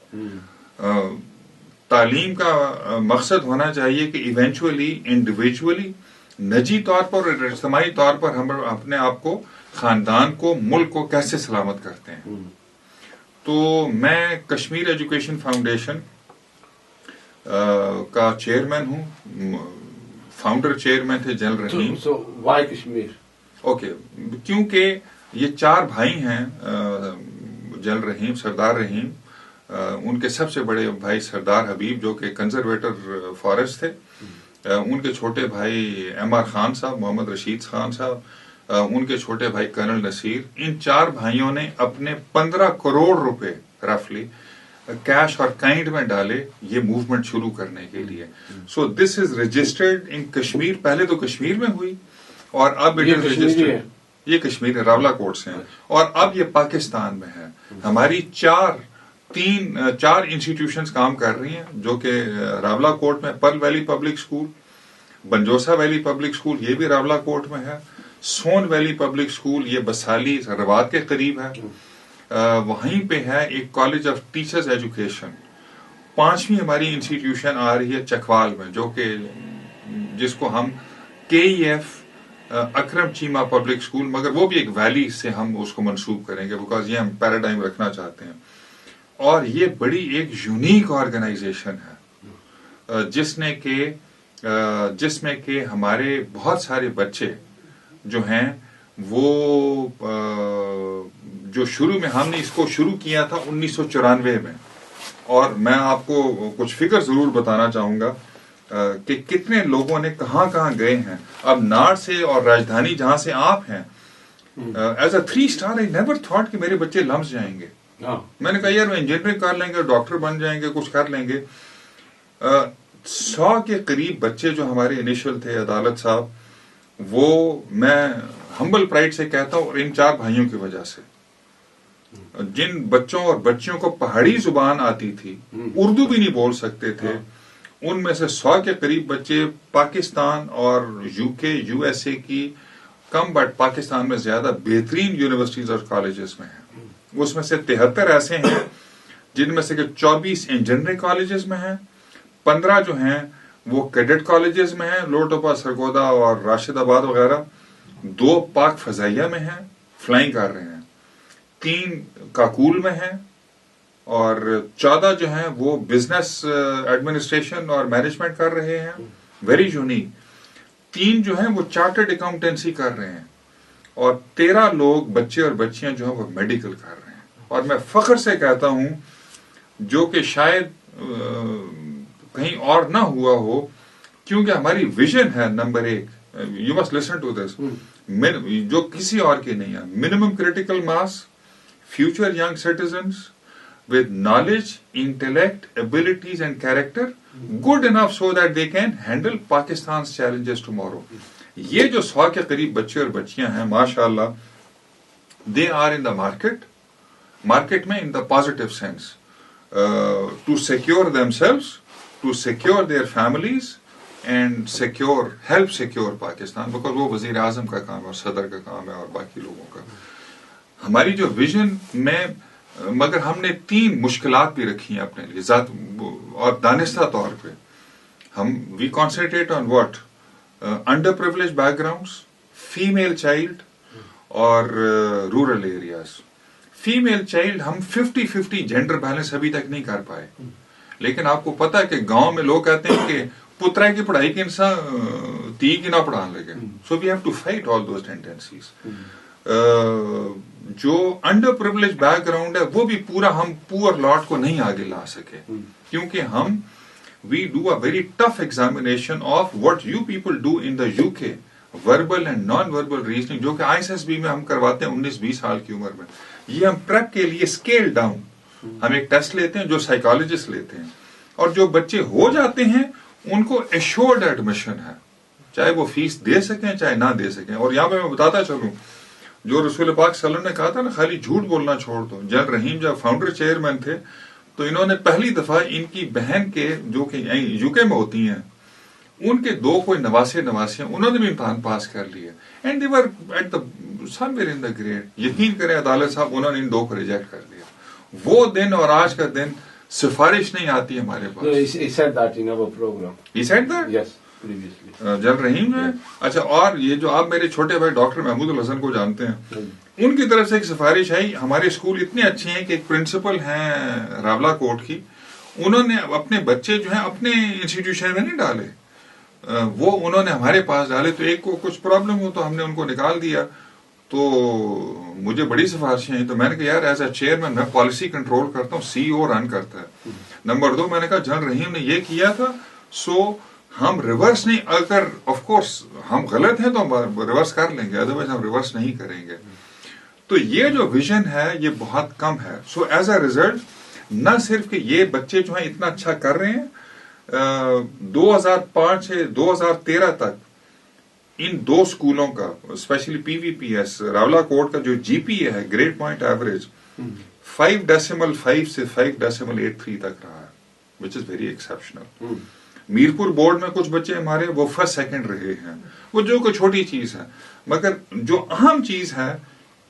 تعلیم کا مقصد ہونا چاہیے کہ ایونچولی انڈیویجولی نجی طور پر اور اجتماعی طور پر ہم اپنے آپ کو, خاندان کو, ملک کو کیسے سلامت کرتے ہیں. تو میں کشمیر ایجوکیشن فاؤنڈیشن کا چیئرمین ہوں. فاؤنڈر چیئرمین تھے general Rahim. So why Kashmir? Okay, کیونکہ یہ 4 بھائی ہیں, جنرل رحیم, سردار رحیم, ان کے سب سے بڑے بھائی سردار حبیب جو کہ کنزرویٹر فارسٹ تھے, ان کے چھوٹے بھائی ایم آر خان صاحب, محمد رشید خان صاحب, ان کے چھوٹے بھائی کرنل نصیر. ان 4 بھائیوں نے اپنے 15 کروڑ روپے رفلی کیش اور کائنڈ میں ڈالے یہ موومنٹ شروع کرنے کے لیے. سو دس از رجسٹرڈ ان کشمیر. پہلے تو کشمیر میں ہوئی اور اب اٹ از رجسٹرڈ, یہ کشمیر راولہ کوٹ سے ہیں, اور اب یہ پاکستان میں ہے. ہماری 4 انسٹیٹیوشنز کام کر رہی ہیں جو کہ راولہ کوٹ میں Pearl Valley Public School, Banjosa Valley Public School یہ بھی راولہ کوٹ میں ہے, سون ویلی پبلک اسکول یہ بسالی رباط کے قریب ہے, وہیں پہ ہے ایک کالج آف ٹیچرز ایجوکیشن. 5ویں ہماری انسٹیٹیوشن آ رہی ہے چکوال میں جو کہ جس کو ہم KEF اکرم چیمہ پبلک اسکول, مگر وہ بھی ایک ویلی سے ہم اس کو منسوب کریں گے بیکاز یہ ہم پیراڈائم رکھنا چاہتے ہیں. اور یہ بڑی ایک یونیک آرگنائزیشن ہے جس میں کہ ہمارے بہت سارے بچے جو ہیں وہ جو شروع میں ہم نے اس کو شروع کیا تھا 1994 میں, اور میں آپ کو کچھ فگر ضرور بتانا چاہوں گا کہ کتنے لوگوں نے کہاں کہاں گئے ہیں. اب ناڑ سے اور راجدھانی جہاں سے آپ ہیں, as a 3 star I never thought کہ میرے بچے لمس جائیں گے. میں نے کہا یار وہ انجینئرنگ کر لیں گے, ڈاکٹر بن جائیں گے, کچھ کر لیں گے. 100 کے قریب بچے جو ہمارے انیشل تھے عدالت صاحب, وہ میں ہمبل پرائڈ سے کہتا ہوں, اور ان 4 بھائیوں کی وجہ سے. جن بچوں اور بچیوں کو پہاڑی زبان آتی تھی, اردو بھی نہیں بول سکتے تھے, ان میں سے 100 کے قریب بچے پاکستان اور UK USA کی کم بٹ پاکستان میں زیادہ بہترین یونیورسٹیز اور کالجز میں ہیں. اس میں سے 73 ایسے ہیں جن میں سے کہ 24 انجینئرنگ کالجز میں ہیں, 15 جو ہیں وہ کیڈٹ کالجز میں ہیں, لوٹوپا, سرگودا اور راشد آباد وغیرہ, 2 پاک فضائیہ میں ہیں, فلائنگ کر رہے ہیں, 3 کاکول میں ہیں, اور 14 جو ہیں وہ بزنس ایڈمنسٹریشن اور مینجمنٹ کر رہے ہیں، ویری یونیک. 3 جو ہیں وہ چارٹرڈ اکاؤنٹنسی کر رہے ہیں، اور 13 لوگ بچے اور بچیاں جو ہیں وہ میڈیکل کر رہے ہیں. اور میں فخر سے کہتا ہوں، جو کہ شاید کہیں اور نہ ہوا ہو، کیونکہ ہماری ویژن ہے number 1، you must listen to this, جو کسی اور کی نہیں ہے. Minimum critical mass, future young citizens with knowledge, intellect, abilities and character good enough so that they can handle Pakistan's challenges tomorrow. یہ جو 100 کے قریب بچے اور بچیاں ہیں ماشاءاللہ، they are in the market میں in the positive sense to secure themselves, to secure their families and help secure Pakistan, because وہ وزیر اعظم کا کام ہے اور صدر کا کام ہے اور باقی لوگوں کا. ہماری جو ویژن میں، مگر ہم نے 3 مشکلات بھی رکھی ہیں اپنے لیے ذات اور دانستہ طور پہ. ہم we concentrate on what? Under privilege backgrounds, female child اور رورل ایریاز. فیمیل چائلڈ ہم 50-50 جینڈر بیلنس ابھی تک نہیں کر پائے. لیکن آپ کو پتا ہے کہ گاؤں میں لوگ کہتے ہیں کہ پترا کی پڑھائی کے انسان تی کی نہ پڑھانے لگے. So we have to fight all those tendencies. جو انڈر پریولیج بیک گراؤنڈ ہے وہ بھی پورا ہم پور لاٹ کو نہیں آگے لا سکے، کیونکہ ہم we do a very tough examination of what you people do in the UK، verbal and non verbal reasoning, جو کہ ISSB میں ہم کرواتے ہیں 19-20 سال کی عمر میں. یہ ہم پریپ کے لیے اسکیل ڈاؤن ہم ایک ٹیسٹ لیتے ہیں جو سائیکالوجسٹ لیتے ہیں، اور جو بچے ہو جاتے ہیں ان کو ایشورڈ ایڈمیشن ہے، چاہے وہ فیس دے سکیں چاہے نہ دے سکیں. اور یہاں پہ میں بتاتا چلوں، جو رسول پاک صلی اللہ علیہ وسلم نے کہا تھا نا خالی جھوٹ بولنا چھوڑ دو. جنرل رحیم جب فاؤنڈر چیئرمین تھے تو انہوں نے پہلی دفعہ ان کی بہن کے جو کہ UK میں ہوتی ہیں، ان کے 2 کوئی نواسیاں انہوں نے بھی امتحان پاس کر لیے، and they were at the somewhere in the grade. یقین کریں عدالت صاحب انہوں نے ان 2 کو ریجیکٹ کر دیا. وہ دن اور آج کا دن سفارش نہیں آتی ہمارے پاس. He said that in our program. He said that? Yes, previously. General Rahim جو ہے. اچھا، اور یہ جو آپ میرے چھوٹے بھائی ڈاکٹر محمود الحسن کو جانتے ہیں، ان کی طرف سے ایک سفارش آئی. ہمارے اسکول اتنے اچھے ہیں کہ ایک پرنسپل ہیں راولا کوٹ کی، انہوں نے اپنے بچے جو ہیں اپنے انسٹیٹیوشن میں نہیں ڈالے، وہ انہوں نے ہمارے پاس ڈالے. تو ایک کو کچھ پرابلم ہو تو ہم نے ان کو نکال دیا. تو مجھے بڑی سفارشیں ہیں، تو میں نے کہا یار ایز اے چیئرمین میں پالیسی کنٹرول کرتا ہوں، CEO رن کرتا ہے. نمبر 2 میں نے کہا جنرل رحیم نے یہ کیا تھا، سو ہم ریورس نہیں، اگر آف کورس ہم غلط ہیں تو ہم ریورس کر لیں گے، ادروائز ہم ریورس نہیں کریں گے. تو یہ جو ویژن ہے یہ بہت کم ہے. سو ایز اے ریزلٹ نہ صرف کہ یہ بچے جو ہیں اتنا اچھا کر رہے ہیں، 2005 سے 2013 تک ان 2 اسکولوں کا اسپیشلی PVPS راولا کوٹ کا جو GPA ہے گریڈ پوائنٹ ایوریج 5.5 سے 5.83 تک رہا ہے، which is very exceptional. Mirpur board میں کچھ بچے ہمارے وہ 1st 2nd رہے ہیں، وہ جو کوئی چھوٹی چیز ہے. مگر جو اہم چیز ہے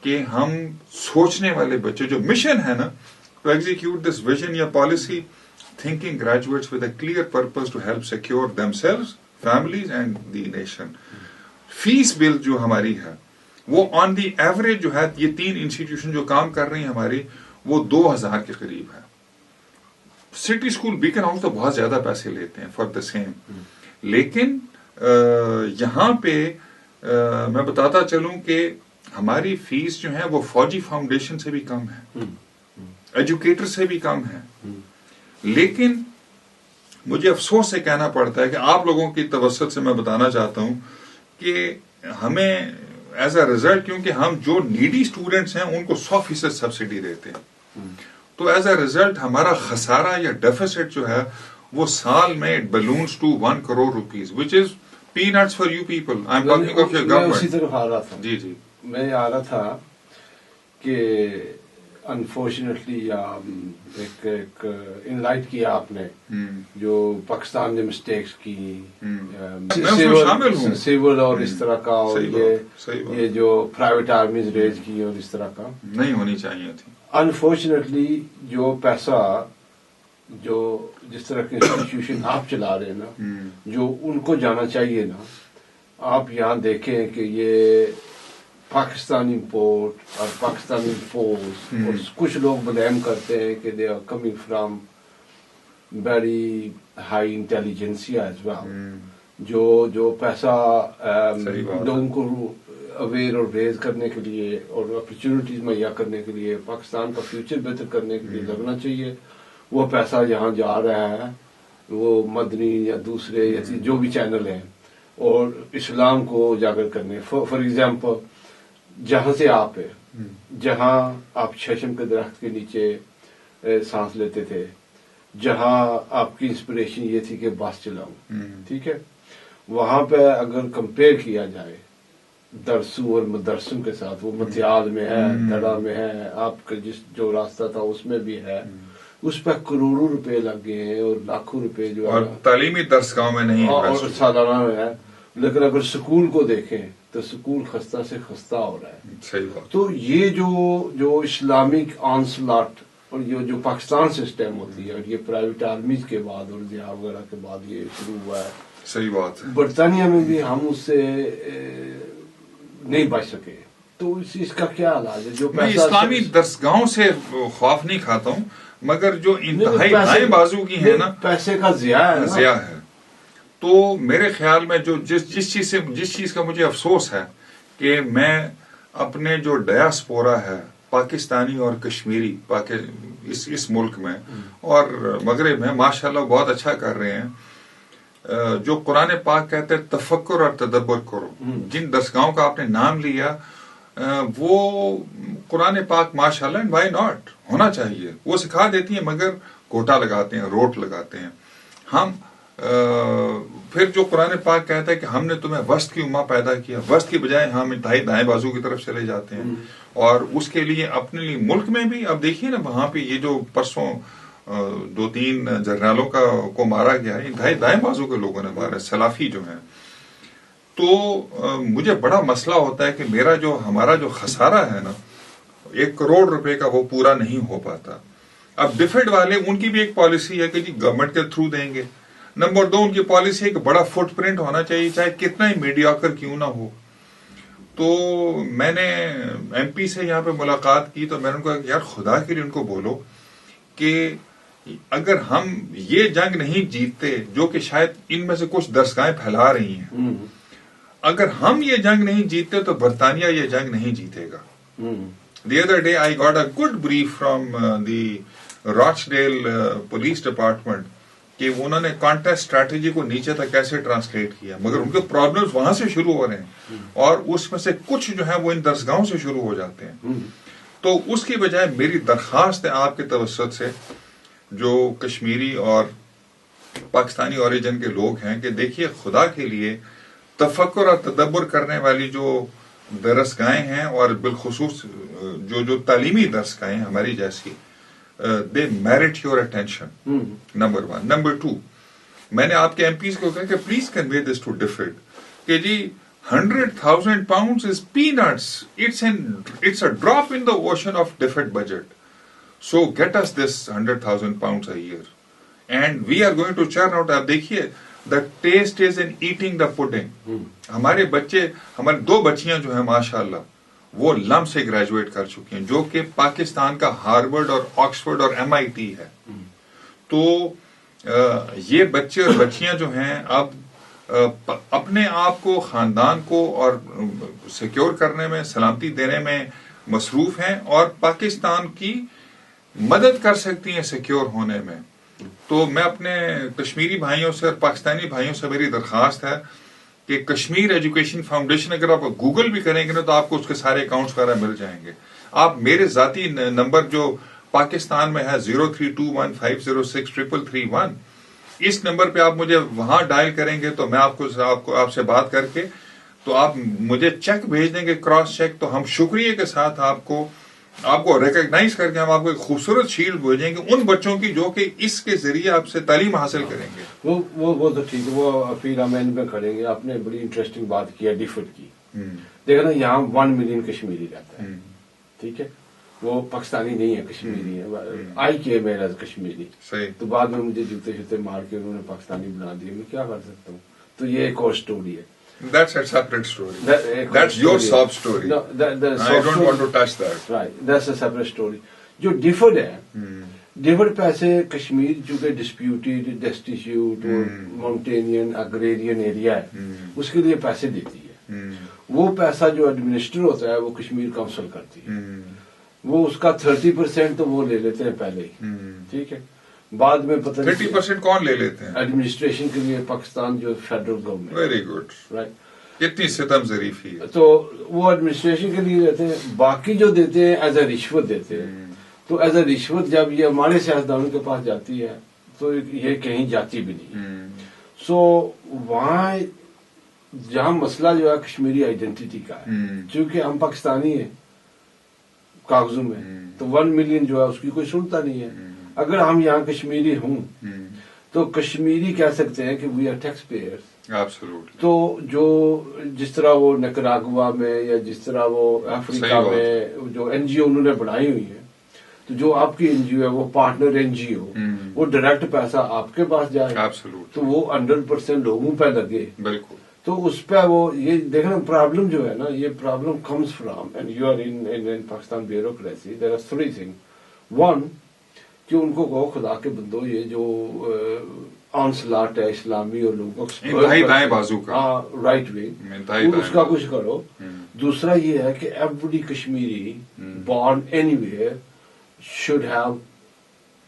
کہ ہم سوچنے والے بچے، جو مشن ہے نا ٹو ایگزیکیوٹ دس ویژن یا policy, thinking graduates with a clear purpose to help secure themselves, families and the nation. Fee bill جو ہماری ہے وہ آن دی ایوریج جو ہے، یہ 3 انسٹیٹیوشن جو کام کر رہی ہیں ہماری، وہ 2000 کے قریب ہے. سٹی اسکول بیکن ہاؤس تو بہت زیادہ پیسے لیتے ہیں فار دا سیم. لیکن یہاں پہ میں بتاتا چلوں کہ ہماری فیس جو ہے وہ فوجی فاؤنڈیشن سے بھی کم ہے، ایجوکیٹر سے بھی کم ہے. لیکن مجھے افسوس سے کہنا پڑتا ہے کہ آپ لوگوں کی توسط سے میں بتانا چاہتا ہوں کہ ہمیں ایز اے ریزلٹ، کیونکہ ہم جو نیڈی اسٹوڈنٹس ہیں ان کو 100% سبسڈی دیتے ہیں، تو ایز اے ریزلٹ ہمارا خسارہ یا ڈیفیسٹ جو ہے وہ سال میں it belongs to 1 crore rupees which is peanuts for you people. I'm talking of your government. میں اسی طرف آ رہا تھا. جی میں آ رہا تھا کہ انفارچونیٹلی ایک ان لائٹ کیا آپ نے جو پاکستان نے مسٹیکس کی، سیول اور اس طرح کا، اور یہ جو پرائیویٹ آرمیز ریز کی اور اس طرح کا نہیں ہونی چاہیے تھی. انفارچونیٹلی جو پیسہ جو جس طرح کے انسٹیٹیوشن آپ چلا رہے ہیں نا، جو ان کو جانا چاہیے نا، آپ یہاں دیکھیں کہ یہ پاکستانی پورٹ اور پاکستانی فورس، اور کچھ لوگ بلیم کرتے ہیں کہ they are coming from very high intelligentsia as well, جو پیسہ لوگوں کو اویئر اور ریز کرنے کے لیے اور اپرچونیٹیز مہیا کرنے کے لیے، پاکستان کا فیوچر بہتر کرنے کے لیے لگنا چاہیے، وہ پیسہ جہاں جا رہا ہے وہ مدنی یا دوسرے یا جو بھی چینل ہیں، اور اسلام کو اجاگر کرنے. فار ایگزامپل، جہاں سے آپ ہے، جہاں آپ ششم کے درخت کے نیچے سانس لیتے تھے، جہاں آپ کی انسپریشن یہ تھی کہ بس چلاؤں، ٹھیک ہے، وہاں پہ اگر کمپیئر کیا جائے درسوں اور مدرسوں کے ساتھ، وہ متیال میں ہے، دڑا میں ہے، آپ کا جو راستہ تھا اس میں بھی ہے، اس پہ کروڑوں روپے لگ گئے ہیں اور لاکھوں روپے جو اور تعلیمی درسگاہوں میں نہیں اور سالانہ ہے. لیکن اگر سکول کو دیکھیں تو سکول خستہ سے خستہ ہو رہا ہے. صحیح بات. تو یہ جو اسلامک آنسلاٹ اور یہ جو پاکستان سسٹم ہوتی ہے، اور یہ پرائیویٹ آرمیز کے بعد اور ضیاء وغیرہ کے بعد یہ شروع ہوا ہے. صحیح بات. برطانیہ میں بھی ہم اس سے نہیں بچ سکے. تو اس کا کیا علاج ہے؟ جو میں اسلامی درسگاہوں سے خوف نہیں کھاتا ہوں، مگر جو انتہائی دائیں بازو کی ہے نا، پیسے کا ضیاع ہے. تو میرے خیال میں جو جس چیز کا مجھے افسوس ہے کہ میں اپنے جو ڈیاسپورا ہے پاکستانی اور کشمیری اس ملک میں اور مغرب میں ماشاءاللہ بہت اچھا کر رہے ہیں. جو قرآن پاک کہتے ہیں تفکر اور تدبر کرو، جن درسگاہوں کا آپ نے نام لیا، وہ قرآن پاک ماشاءاللہ وائی ناٹ ہونا چاہیے، وہ سکھا دیتی ہیں، مگر گھوٹا لگاتے ہیں، روٹ لگاتے ہیں. ہم پھر جو قرآن پاک کہتا ہے کہ ہم نے تمہیں وسط کی امہ پیدا کیا، وسط کی بجائے ہم انتہائی دائیں بازو کی طرف چلے جاتے ہیں. اور اس کے لیے اپنے لیے ملک میں بھی اب دیکھیے نا، وہاں پہ یہ جو پرسوں 2-3 جرنیلوں کو مارا گیا ہے، انتہائی دائیں بازو کے لوگوں نے مارا، سلافی جو ہیں. تو مجھے بڑا مسئلہ ہوتا ہے کہ ہمارا جو خسارہ ہے نا، 1 کروڑ روپے کا وہ پورا نہیں ہو پاتا. اب ڈیفیڈ والے، ان کی بھی ایک پالیسی ہے کہ جی گورنمنٹ کے تھرو دیں گے. نمبر 2، ان کی پالیسی ہے کہ بڑا فٹ پرنٹ ہونا چاہیے، چاہے کتنا ہی میڈیاکر کیوں نہ ہو. تو میں نے ایم پی سے یہاں پہ ملاقات کی تو میں نے کہا کہ یار خدا کے لیے ان کو بولو کہ اگر ہم یہ جنگ نہیں جیتتے، جو کہ شاید ان میں سے کچھ درسگاہیں پھیلا رہی ہیں، اگر ہم یہ جنگ نہیں جیتتے تو برطانیہ یہ جنگ نہیں جیتے گا. The other day I got a good brief from the Rochdale police department کہ انہوں نے کانٹیکٹ اسٹریٹجی کو نیچے تک کیسے ٹرانسلیٹ کیا، مگر ان کے پرابلمز وہاں سے شروع ہو رہے ہیں، اور اس میں سے کچھ جو ہے وہ ان درسگاہوں سے شروع ہو جاتے ہیں. تو اس کی بجائے میری درخواست ہے آپ کے توسط سے، جو کشمیری اور پاکستانی اوریجن کے لوگ ہیں، کہ دیکھیے خدا کے لیے تفکر اور تدبر کرنے والی جو درسگاہیں ہیں، اور بالخصوص جو تعلیمی درسگاہیں ہماری جیسی، they merit your attention. Number 1. Number 2, میں نے آپ کے ایم پیز کو کہا کہ please convey this to DFID کہ جی 100,000 pounds is peanuts. It's a drop in the ocean of DFID budget. So get us this 100,000 pounds a year. And we are going to churn out. آپ دیکھیے the taste is in eating the pudding. ہمارے بچے، ہماری 2 بچیاں جو ہیں ماشاءاللہ وہ لم سے گریجویٹ کر چکی ہیں، جو کہ پاکستان کا ہارورڈ اور آکسفورڈ اور MIT ہے. تو یہ بچے اور بچیاں جو ہیں اب اپنے آپ کو، خاندان کو اور سیکیور کرنے میں، سلامتی دینے میں مصروف ہیں، اور پاکستان کی مدد کر سکتی ہیں سیکیور ہونے میں. تو میں اپنے کشمیری بھائیوں سے اور پاکستانی بھائیوں سے میری درخواست ہے کہ کشمیر ایجوکیشن فاؤنڈیشن، اگر آپ گوگل بھی کریں گے نا تو آپ کو اس کے سارے اکاؤنٹس وغیرہ مل جائیں گے. آپ میرے ذاتی نمبر جو پاکستان میں ہے 0321506331، اس نمبر پہ آپ مجھے وہاں ڈائل کریں گے تو میں آپ سے بات کر کے تو آپ مجھے چیک بھیج دیں گے، کراس چیک. تو ہم شکریہ کے ساتھ آپ کو ریکگنائز کر کے ہم آپ کو ایک خوبصورت شیلڈ بھیجیں گے ان بچوں کی جو کہ اس کے ذریعے آپ سے تعلیم حاصل کریں گے. وہ تو ٹھیک ہے، وہ اپیل امین میں کریں گے. آپ نے بڑی انٹرسٹنگ بات کی ہے ڈیفڈ کی. دیکھا نا، یہاں 1 ملین کشمیری رہتا ہے، ٹھیک ہے، وہ پاکستانی نہیں ہے، کشمیری ہے. آئی کے میرا کشمیری، تو بعد میں مجھے جوتے مار کے انہوں نے پاکستانی بنا دیے. میں کیا کر سکتا ہوں؟ تو یہ ایک اور سٹوری ہے. That's a separate story. That- That's your sob story. No, the I sob don't story- want to touch that. Right, that's a separate story. جو ڈیفرڈ ہے ڈیفرڈ پیسے کشمیر چونکہ ڈسپیوٹیڈ ڈیسٹیٹیوٹ ماؤنٹینین اگریرین ایریا ہے اس کے لیے پیسے دیتی ہے. وہ پیسہ جو ایڈمنسٹر ہوتا ہے وہ کشمیر کونسل کرتی ہے. وہ اس کا 30% تو وہ لے لیتے ہیں پہلے ہی, ٹھیک ہے. بعد میں پتہ 30% کون لے لیتے ہیں ایڈمنسٹریشن کے لیے پاکستان جو federal government. Very good. Right, اتنی ستم ظریفی ہے. تو وہ ایڈمنسٹریشن کے لیے دیتے ہیں. باقی جو دیتے ہیں ایز اے رشوت دیتے ہیں. تو ایز اے رشوت جب یہ ہمارے سیاستدانوں کے پاس جاتی ہے تو یہ کہیں جاتی بھی نہیں. سو وہاں جہاں مسئلہ جو ہے کشمیری آئیڈینٹی کا ہے, چونکہ ہم پاکستانی ہیں کاغذوں میں, تو 1 ملین جو ہے اس کی کوئی سنتا نہیں ہے. اگر ہم یہاں کشمیری ہوں تو کشمیری کہہ سکتے ہیں کہ we are taxpayers. Absolutely. تو جو جس طرح وہ نکراگوا میں یا جس طرح وہ افریقہ میں جو این جی او انہوں نے بنائی ہوئی ہے, تو جو آپ کی این جی او ہے وہ پارٹنر این جی او, وہ ڈائریکٹ پیسہ آپ کے پاس جائے, Absolutely. تو وہ 100% لوگوں پہ لگے. بالکل. تو اس پہ وہ یہ دیکھنا پرابلم جو ہے نا, یہ problem comes from and you are in Pakistan bureaucracy. There are 3 things. 1, کہ ان کو کہو خدا کے بندو یہ جو آنسلاٹ ہے اسلامی اور لوگوں کو دائیں بازو کا رائٹ ونگ, اس کا کچھ کرو. دوسرا یہ ہے کہ every Kashmiri born any where should have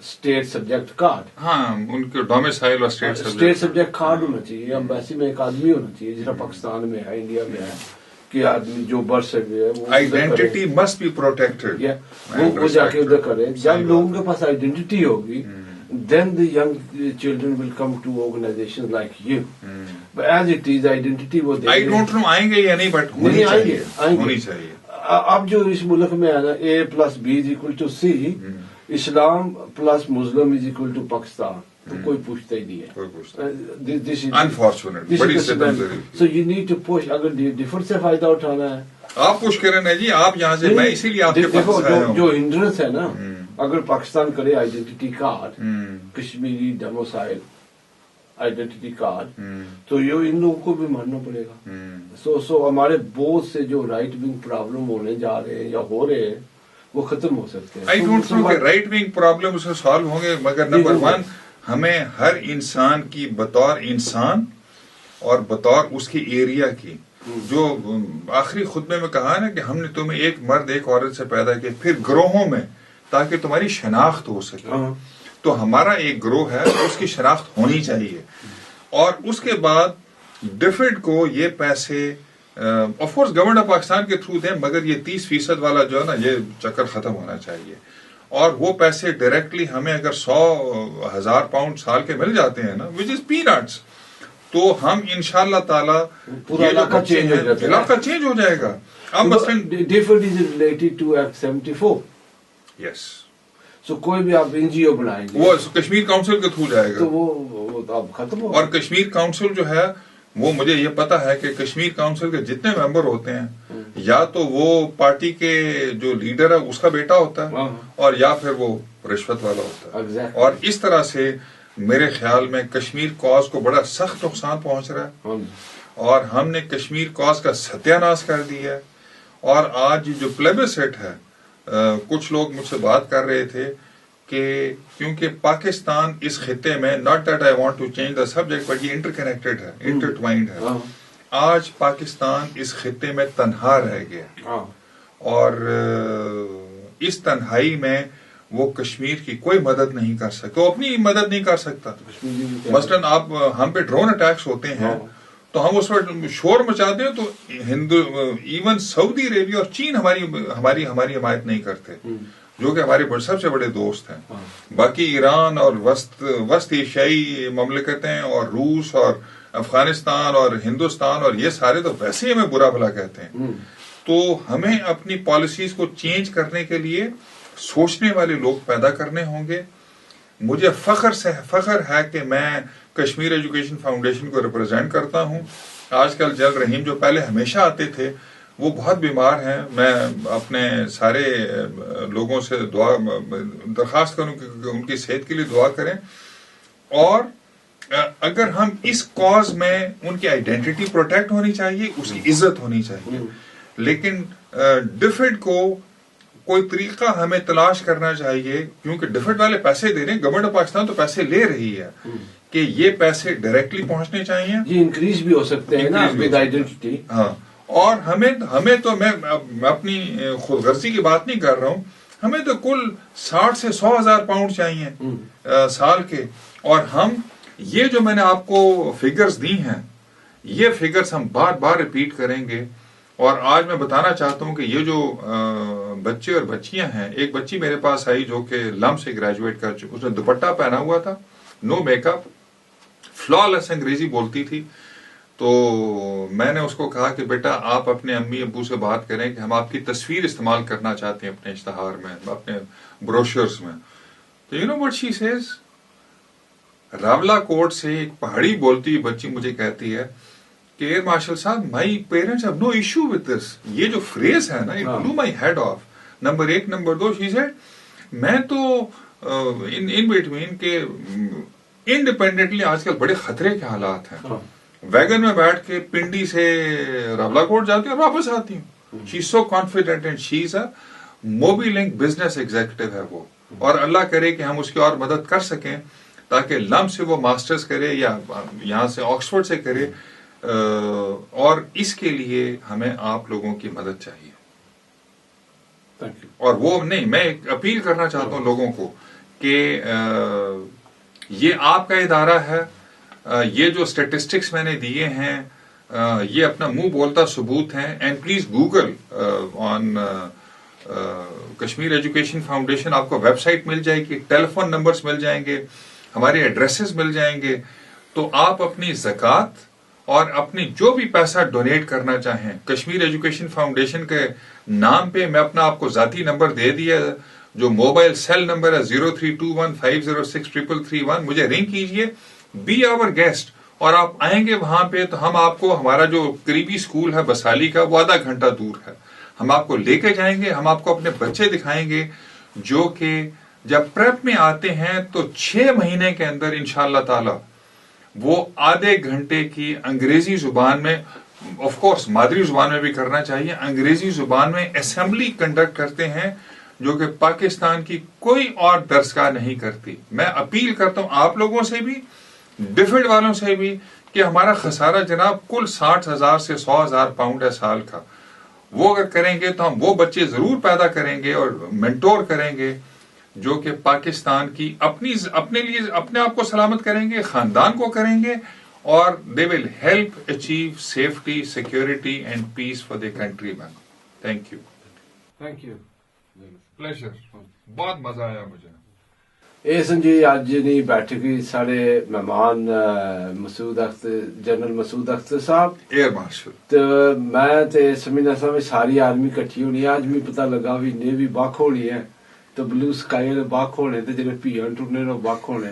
state subject card. ہاں, ان کے ڈومیسائل اور اسٹیٹ سبجیکٹ کارڈ ہونا چاہیے. ایمبیسی میں ایک آدمی ہونا چاہیے جس طرح پاکستان میں ہے, انڈیا میں ہے, کہ آدمی جو برتھ سرٹیفکیٹ ہے وہ آئیڈینٹی مسٹ بی پروٹیکٹڈ, وہ جا کے ادھر کرے. جب لوگوں کے پاس آئیڈینٹی ہوگی then the young children will come to organizations like you. But as it is, identity وہ I don't know آئیں گے یا نہیں, بٹ ہونی چاہیے. اب جو اس ملک میں ہے نا, A+B=C, اسلام پلس مسلم از پاکستان, تو کوئی پوچھتا ہی نہیں ہے. Unfortunate. So you need to push. اگر ڈفر سے فائدہ اٹھانا ہے آپ پوچھ کریں نا جی, آپ یہاں سے, میں اسی لیے آپ کے پاس آیا ہوں. جو ہنڈرنس ہے نا, اگر پاکستان کرے identity card, Kashmiri domicile identity card, تو یہ ان لوگوں کو بھی ماننا پڑے گا. سو ہمارے بہت سے جو رائٹ ونگ پرابلم ہونے جا رہے ہیں یا ہو رہے ہیں وہ ختم ہو سکتے ہیں. آئی ڈونٹ نو کہ رائٹ ونگ پرابلم اس سے سالو ہوں گے, مگر نمبر 1 ہمیں ہر انسان کی بطور انسان اور بطور اس کی ایریا کی, جو آخری خطبے میں کہا نا کہ ہم نے تمہیں ایک مرد ایک عورت سے پیدا کیا, پھر گروہوں میں تاکہ تمہاری شناخت ہو سکے. تو ہمارا ایک گروہ ہے, اس کی شناخت ہونی چاہیے. اور اس کے بعد ڈفرینٹ کو یہ پیسے of course government of Pakistan کے تھرو دیں, مگر یہ 30% والا جو ہے نا, یہ چکر ختم ہونا چاہیے. اور وہ پیسے ڈائریکٹلی ہمیں اگر 100,000 پاؤنڈ سال کے مل جاتے ہیں نا, وچ از پینٹس, تو ہم انشاءاللہ تعالی پورا علاقہ چینج ہو جائے گا. اب مثلاً different is related to act 74. Yes, so کوئی بھی آپ این جی او بنائیں گے وہ کشمیر کاؤنسل کے تھرو جائے گا, تو وہ اب ختم ہو. اور کشمیر کاؤنسل جو ہے وہ, مجھے یہ پتا ہے کہ کشمیر کاؤنسل کے جتنے ممبر ہوتے ہیں, یا تو وہ پارٹی کے جو لیڈر ہے اس کا بیٹا ہوتا ہے, اور یا پھر وہ رشوت والا ہوتا ہے. اور اس طرح سے میرے خیال میں کشمیر کاز کو بڑا سخت نقصان پہنچ رہا ہے, اور ہم نے کشمیر کاز کا ستیہ ناش کر دیا ہے. اور آج جو پلیبسٹ ہے, کچھ لوگ مجھ سے بات کر رہے تھے کہ کیونکہ پاکستان اس خطے میں, not that I want to change the subject, but یہ انٹر کنیکٹڈ ہے, انٹرٹوائنڈ ہے. آج پاکستان اس خطے میں تنہا رہ گیا, اور اس تنہائی میں وہ کشمیر کی کوئی مدد نہیں کر سکتا, وہ اپنی مدد نہیں کر سکتا. مثلاً آپ ہم پہ ڈرون اٹیکس ہوتے ہیں تو ہم اس پر شور مچاتے ہیں, تو ایون سعودی عربیہ اور چین ہماری حمایت نہیں کرتے, جو کہ ہمارے سب سے بڑے دوست ہیں. باقی ایران اور وسط ایشیائی مملکتیں اور روس اور افغانستان اور ہندوستان اور یہ سارے تو ویسے ہی ہمیں برا بھلا کہتے ہیں. تو ہمیں اپنی پالیسیز کو چینج کرنے کے لیے سوچنے والے لوگ پیدا کرنے ہوں گے. مجھے فخر ہے کہ میں کشمیر ایجوکیشن فاؤنڈیشن کو ریپرزینٹ کرتا ہوں. آج کل جنرل رحیم جو پہلے ہمیشہ آتے تھے وہ بہت بیمار ہیں. میں اپنے سارے لوگوں سے درخواست کروں کہ ان کی صحت کے لیے دعا کریں. اور اگر ہم اس کاز میں ان کی آئیڈینٹی پروٹیکٹ ہونی چاہیے, اس کی عزت ہونی چاہیے, لیکن ڈفیڈ کو کوئی طریقہ ہمیں تلاش کرنا چاہیے, کیونکہ ڈفیڈ والے پیسے دے رہے ہیں, گورنمنٹ آف پاکستان تو پیسے لے رہی ہے, کہ یہ پیسے ڈائریکٹلی پہنچنے چاہیے, جی انکریز بھی ہو سکتے ہیں نا ود آئیڈینٹی. ہاں, اور ہمیں تو میں اپنی خود غرضی کی بات نہیں کر رہا ہوں, ہمیں تو کل 60 سے 100,000 پاؤنڈ چاہیے سال کے, اور ہم یہ جو میں نے آپ کو فگرز دی ہیں, یہ فگرز ہم بار بار ریپیٹ کریں گے. اور آج میں بتانا چاہتا ہوں کہ یہ جو بچے اور بچیاں ہیں, ایک بچی میرے پاس آئی جو کہ لم سے گریجویٹ کر چکی, اس نے دوپٹہ پہنا ہوا تھا, نو میک اپ, فلالیس انگریزی بولتی تھی. تو میں نے اس کو کہا کہ بیٹا آپ اپنے امی ابو سے بات کریں کہ ہم آپ کی تصویر استعمال کرنا چاہتے ہیں اپنے اشتہار میں, اپنے بروشرز میں. تو you know what she says, Rawalakot سے ایک پہاڑی بولتی ہوئی بچی مجھے کہتی ہے کہ ایئر مارشل صاحب, my parents have no issue with this. یہ جو فریز ہے نا, it blew my head off. Number 1. Number 2, she said میں تو ان بٹوین کے انڈیپینڈنٹلی آج کل بڑے خطرے کے حالات ہیں. ویگن میں بیٹھ کے پنڈی سے راولا کوٹ جاتی ہوں اور واپس آتی ہوں. She is so confident and she is a Mobilink business executive ہے وہ, اور اللہ کرے کہ ہم اس کی اور مدد کر سکیں تاکہ لم سے وہ ماسٹرز کرے یا یہاں سے آکسفورڈ سے کرے, اور اس کے لیے ہمیں آپ لوگوں کی مدد چاہیے. اور وہ نہیں, میں اپیل کرنا چاہتا ہوں لوگوں کو کہ یہ آپ کا ادارہ ہے, یہ جو اسٹیٹسٹکس میں نے دیے ہیں یہ اپنا منہ بولتا ثبوت ہیں. And please Google on Kashmir education foundation, آپ کو ویب سائٹ مل جائے گی, ٹیلی فون نمبرز مل جائیں گے, ہمارے ایڈریسز مل جائیں گے. تو آپ اپنی زکوٰۃ اور اپنی جو بھی پیسہ ڈونیٹ کرنا چاہیں کشمیر ایجوکیشن فاؤنڈیشن کے نام پہ, میں اپنا آپ کو ذاتی نمبر دے دیا, جو موبائل سیل نمبر ہے 0321506331, مجھے رنگ کیجئے, بی آور گیسٹ. اور آپ آئیں گے وہاں پہ تو ہم آپ کو, ہمارا جو قریبی اسکول ہے بسالی کا وہ آدھا گھنٹہ دور ہے, ہم آپ کو لے کے جائیں گے, ہم آپ کو اپنے بچے دکھائیں گے جو کہ جب پریپ میں آتے ہیں تو 6 مہینے کے اندر انشاءاللہ تعالی وہ آدھے گھنٹے کی انگریزی زبان میں, آف کورس مادری زبان میں بھی کرنا چاہیے, انگریزی زبان میں اسمبلی کنڈکٹ کرتے ہیں جو کہ پاکستان کی کوئی اور درسگاہ نہیں کرتی. میں اپیل کرتا ہوں آپ لوگوں سے بھی, ڈفیڈ والوں سے بھی, کہ ہمارا خسارہ جناب کل 60,000 سے 100,000 پاؤنڈ ہے سال کا. وہ اگر کریں گے تو ہم وہ بچے ضرور پیدا کریں گے اور مینٹور کریں گے جو کہ پاکستان کی اپنے لیے اپنے آپ کو سلامت کریں گے, خاندان کو کریں گے, اور they will help achieve safety, security and peace for the countrymen. Thank you. Thank you. Pleasure, بہت مزہ آیا مجھے. سن جی, اج نہیں بیٹھک سارے مہمان مسعود اختر, جنرل مسعود اختر صاحب, ایئر مارشل, تو میں تے سمجھنا سا ساری آرمی کٹھی ہونی ہے. اج مجھے پتہ لگا بھی نیوی بک ہونی ہے, تو بلو سکائی والے بک ہونے, تو جڑے پیان ٹرنے وہ بک ہونے.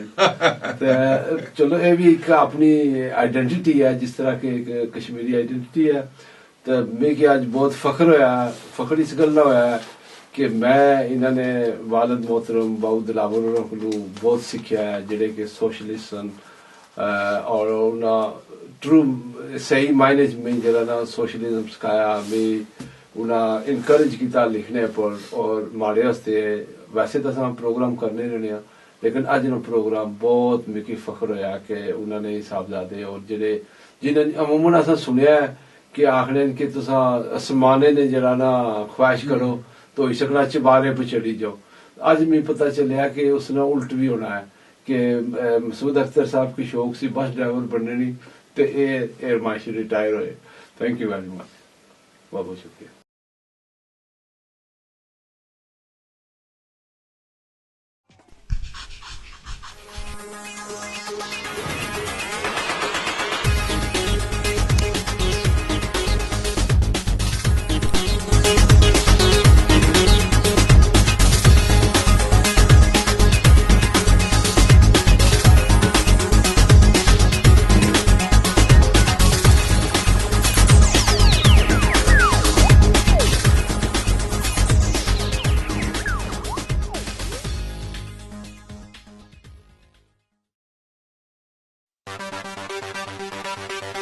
چلو یہ بھی ایک اپنی آئیڈینٹی ہے, جس طرح کہ کشمیری آئیڈینٹی ہے. تو مجھے اج بہت فخر ہویا, فخر اس گل ہویا ہے کہ میں انہوں نے والد محترم باؤ دلاور کو بہت سیکھا ہے, جڑے کہ سوشلسٹ اور ٹرو صحیح معنی میں جڑا نا سوشلزم سکھایا, میں انہیں انکریج کیتا لکھنے پر. اور ماڑے واسطے ویسے تو ہم پروگرام کرنے رہنے ہیں, لیکن اج نا پروگرام بہت مکی فخر ہویا کہ انہوں نے صاحبزادے اور جڑے جنہیں عموماً اصل سنیا ہے کہ آخر کہ تسا آسمانے نے جڑا نا خواہش کرو تو شکلا چبارے پہ چڑھی جاؤ. اج مجھے پتہ چلیا کہ اس نے الٹ بھی ہونا ہے کہ مسعود اختر صاحب کی شوق سی بس ڈرائیور بننے, تو ایئر مارشل ریٹائر ہوئے. تھینک یو ویری مچ, بہت بہت شکریہ. Thank you.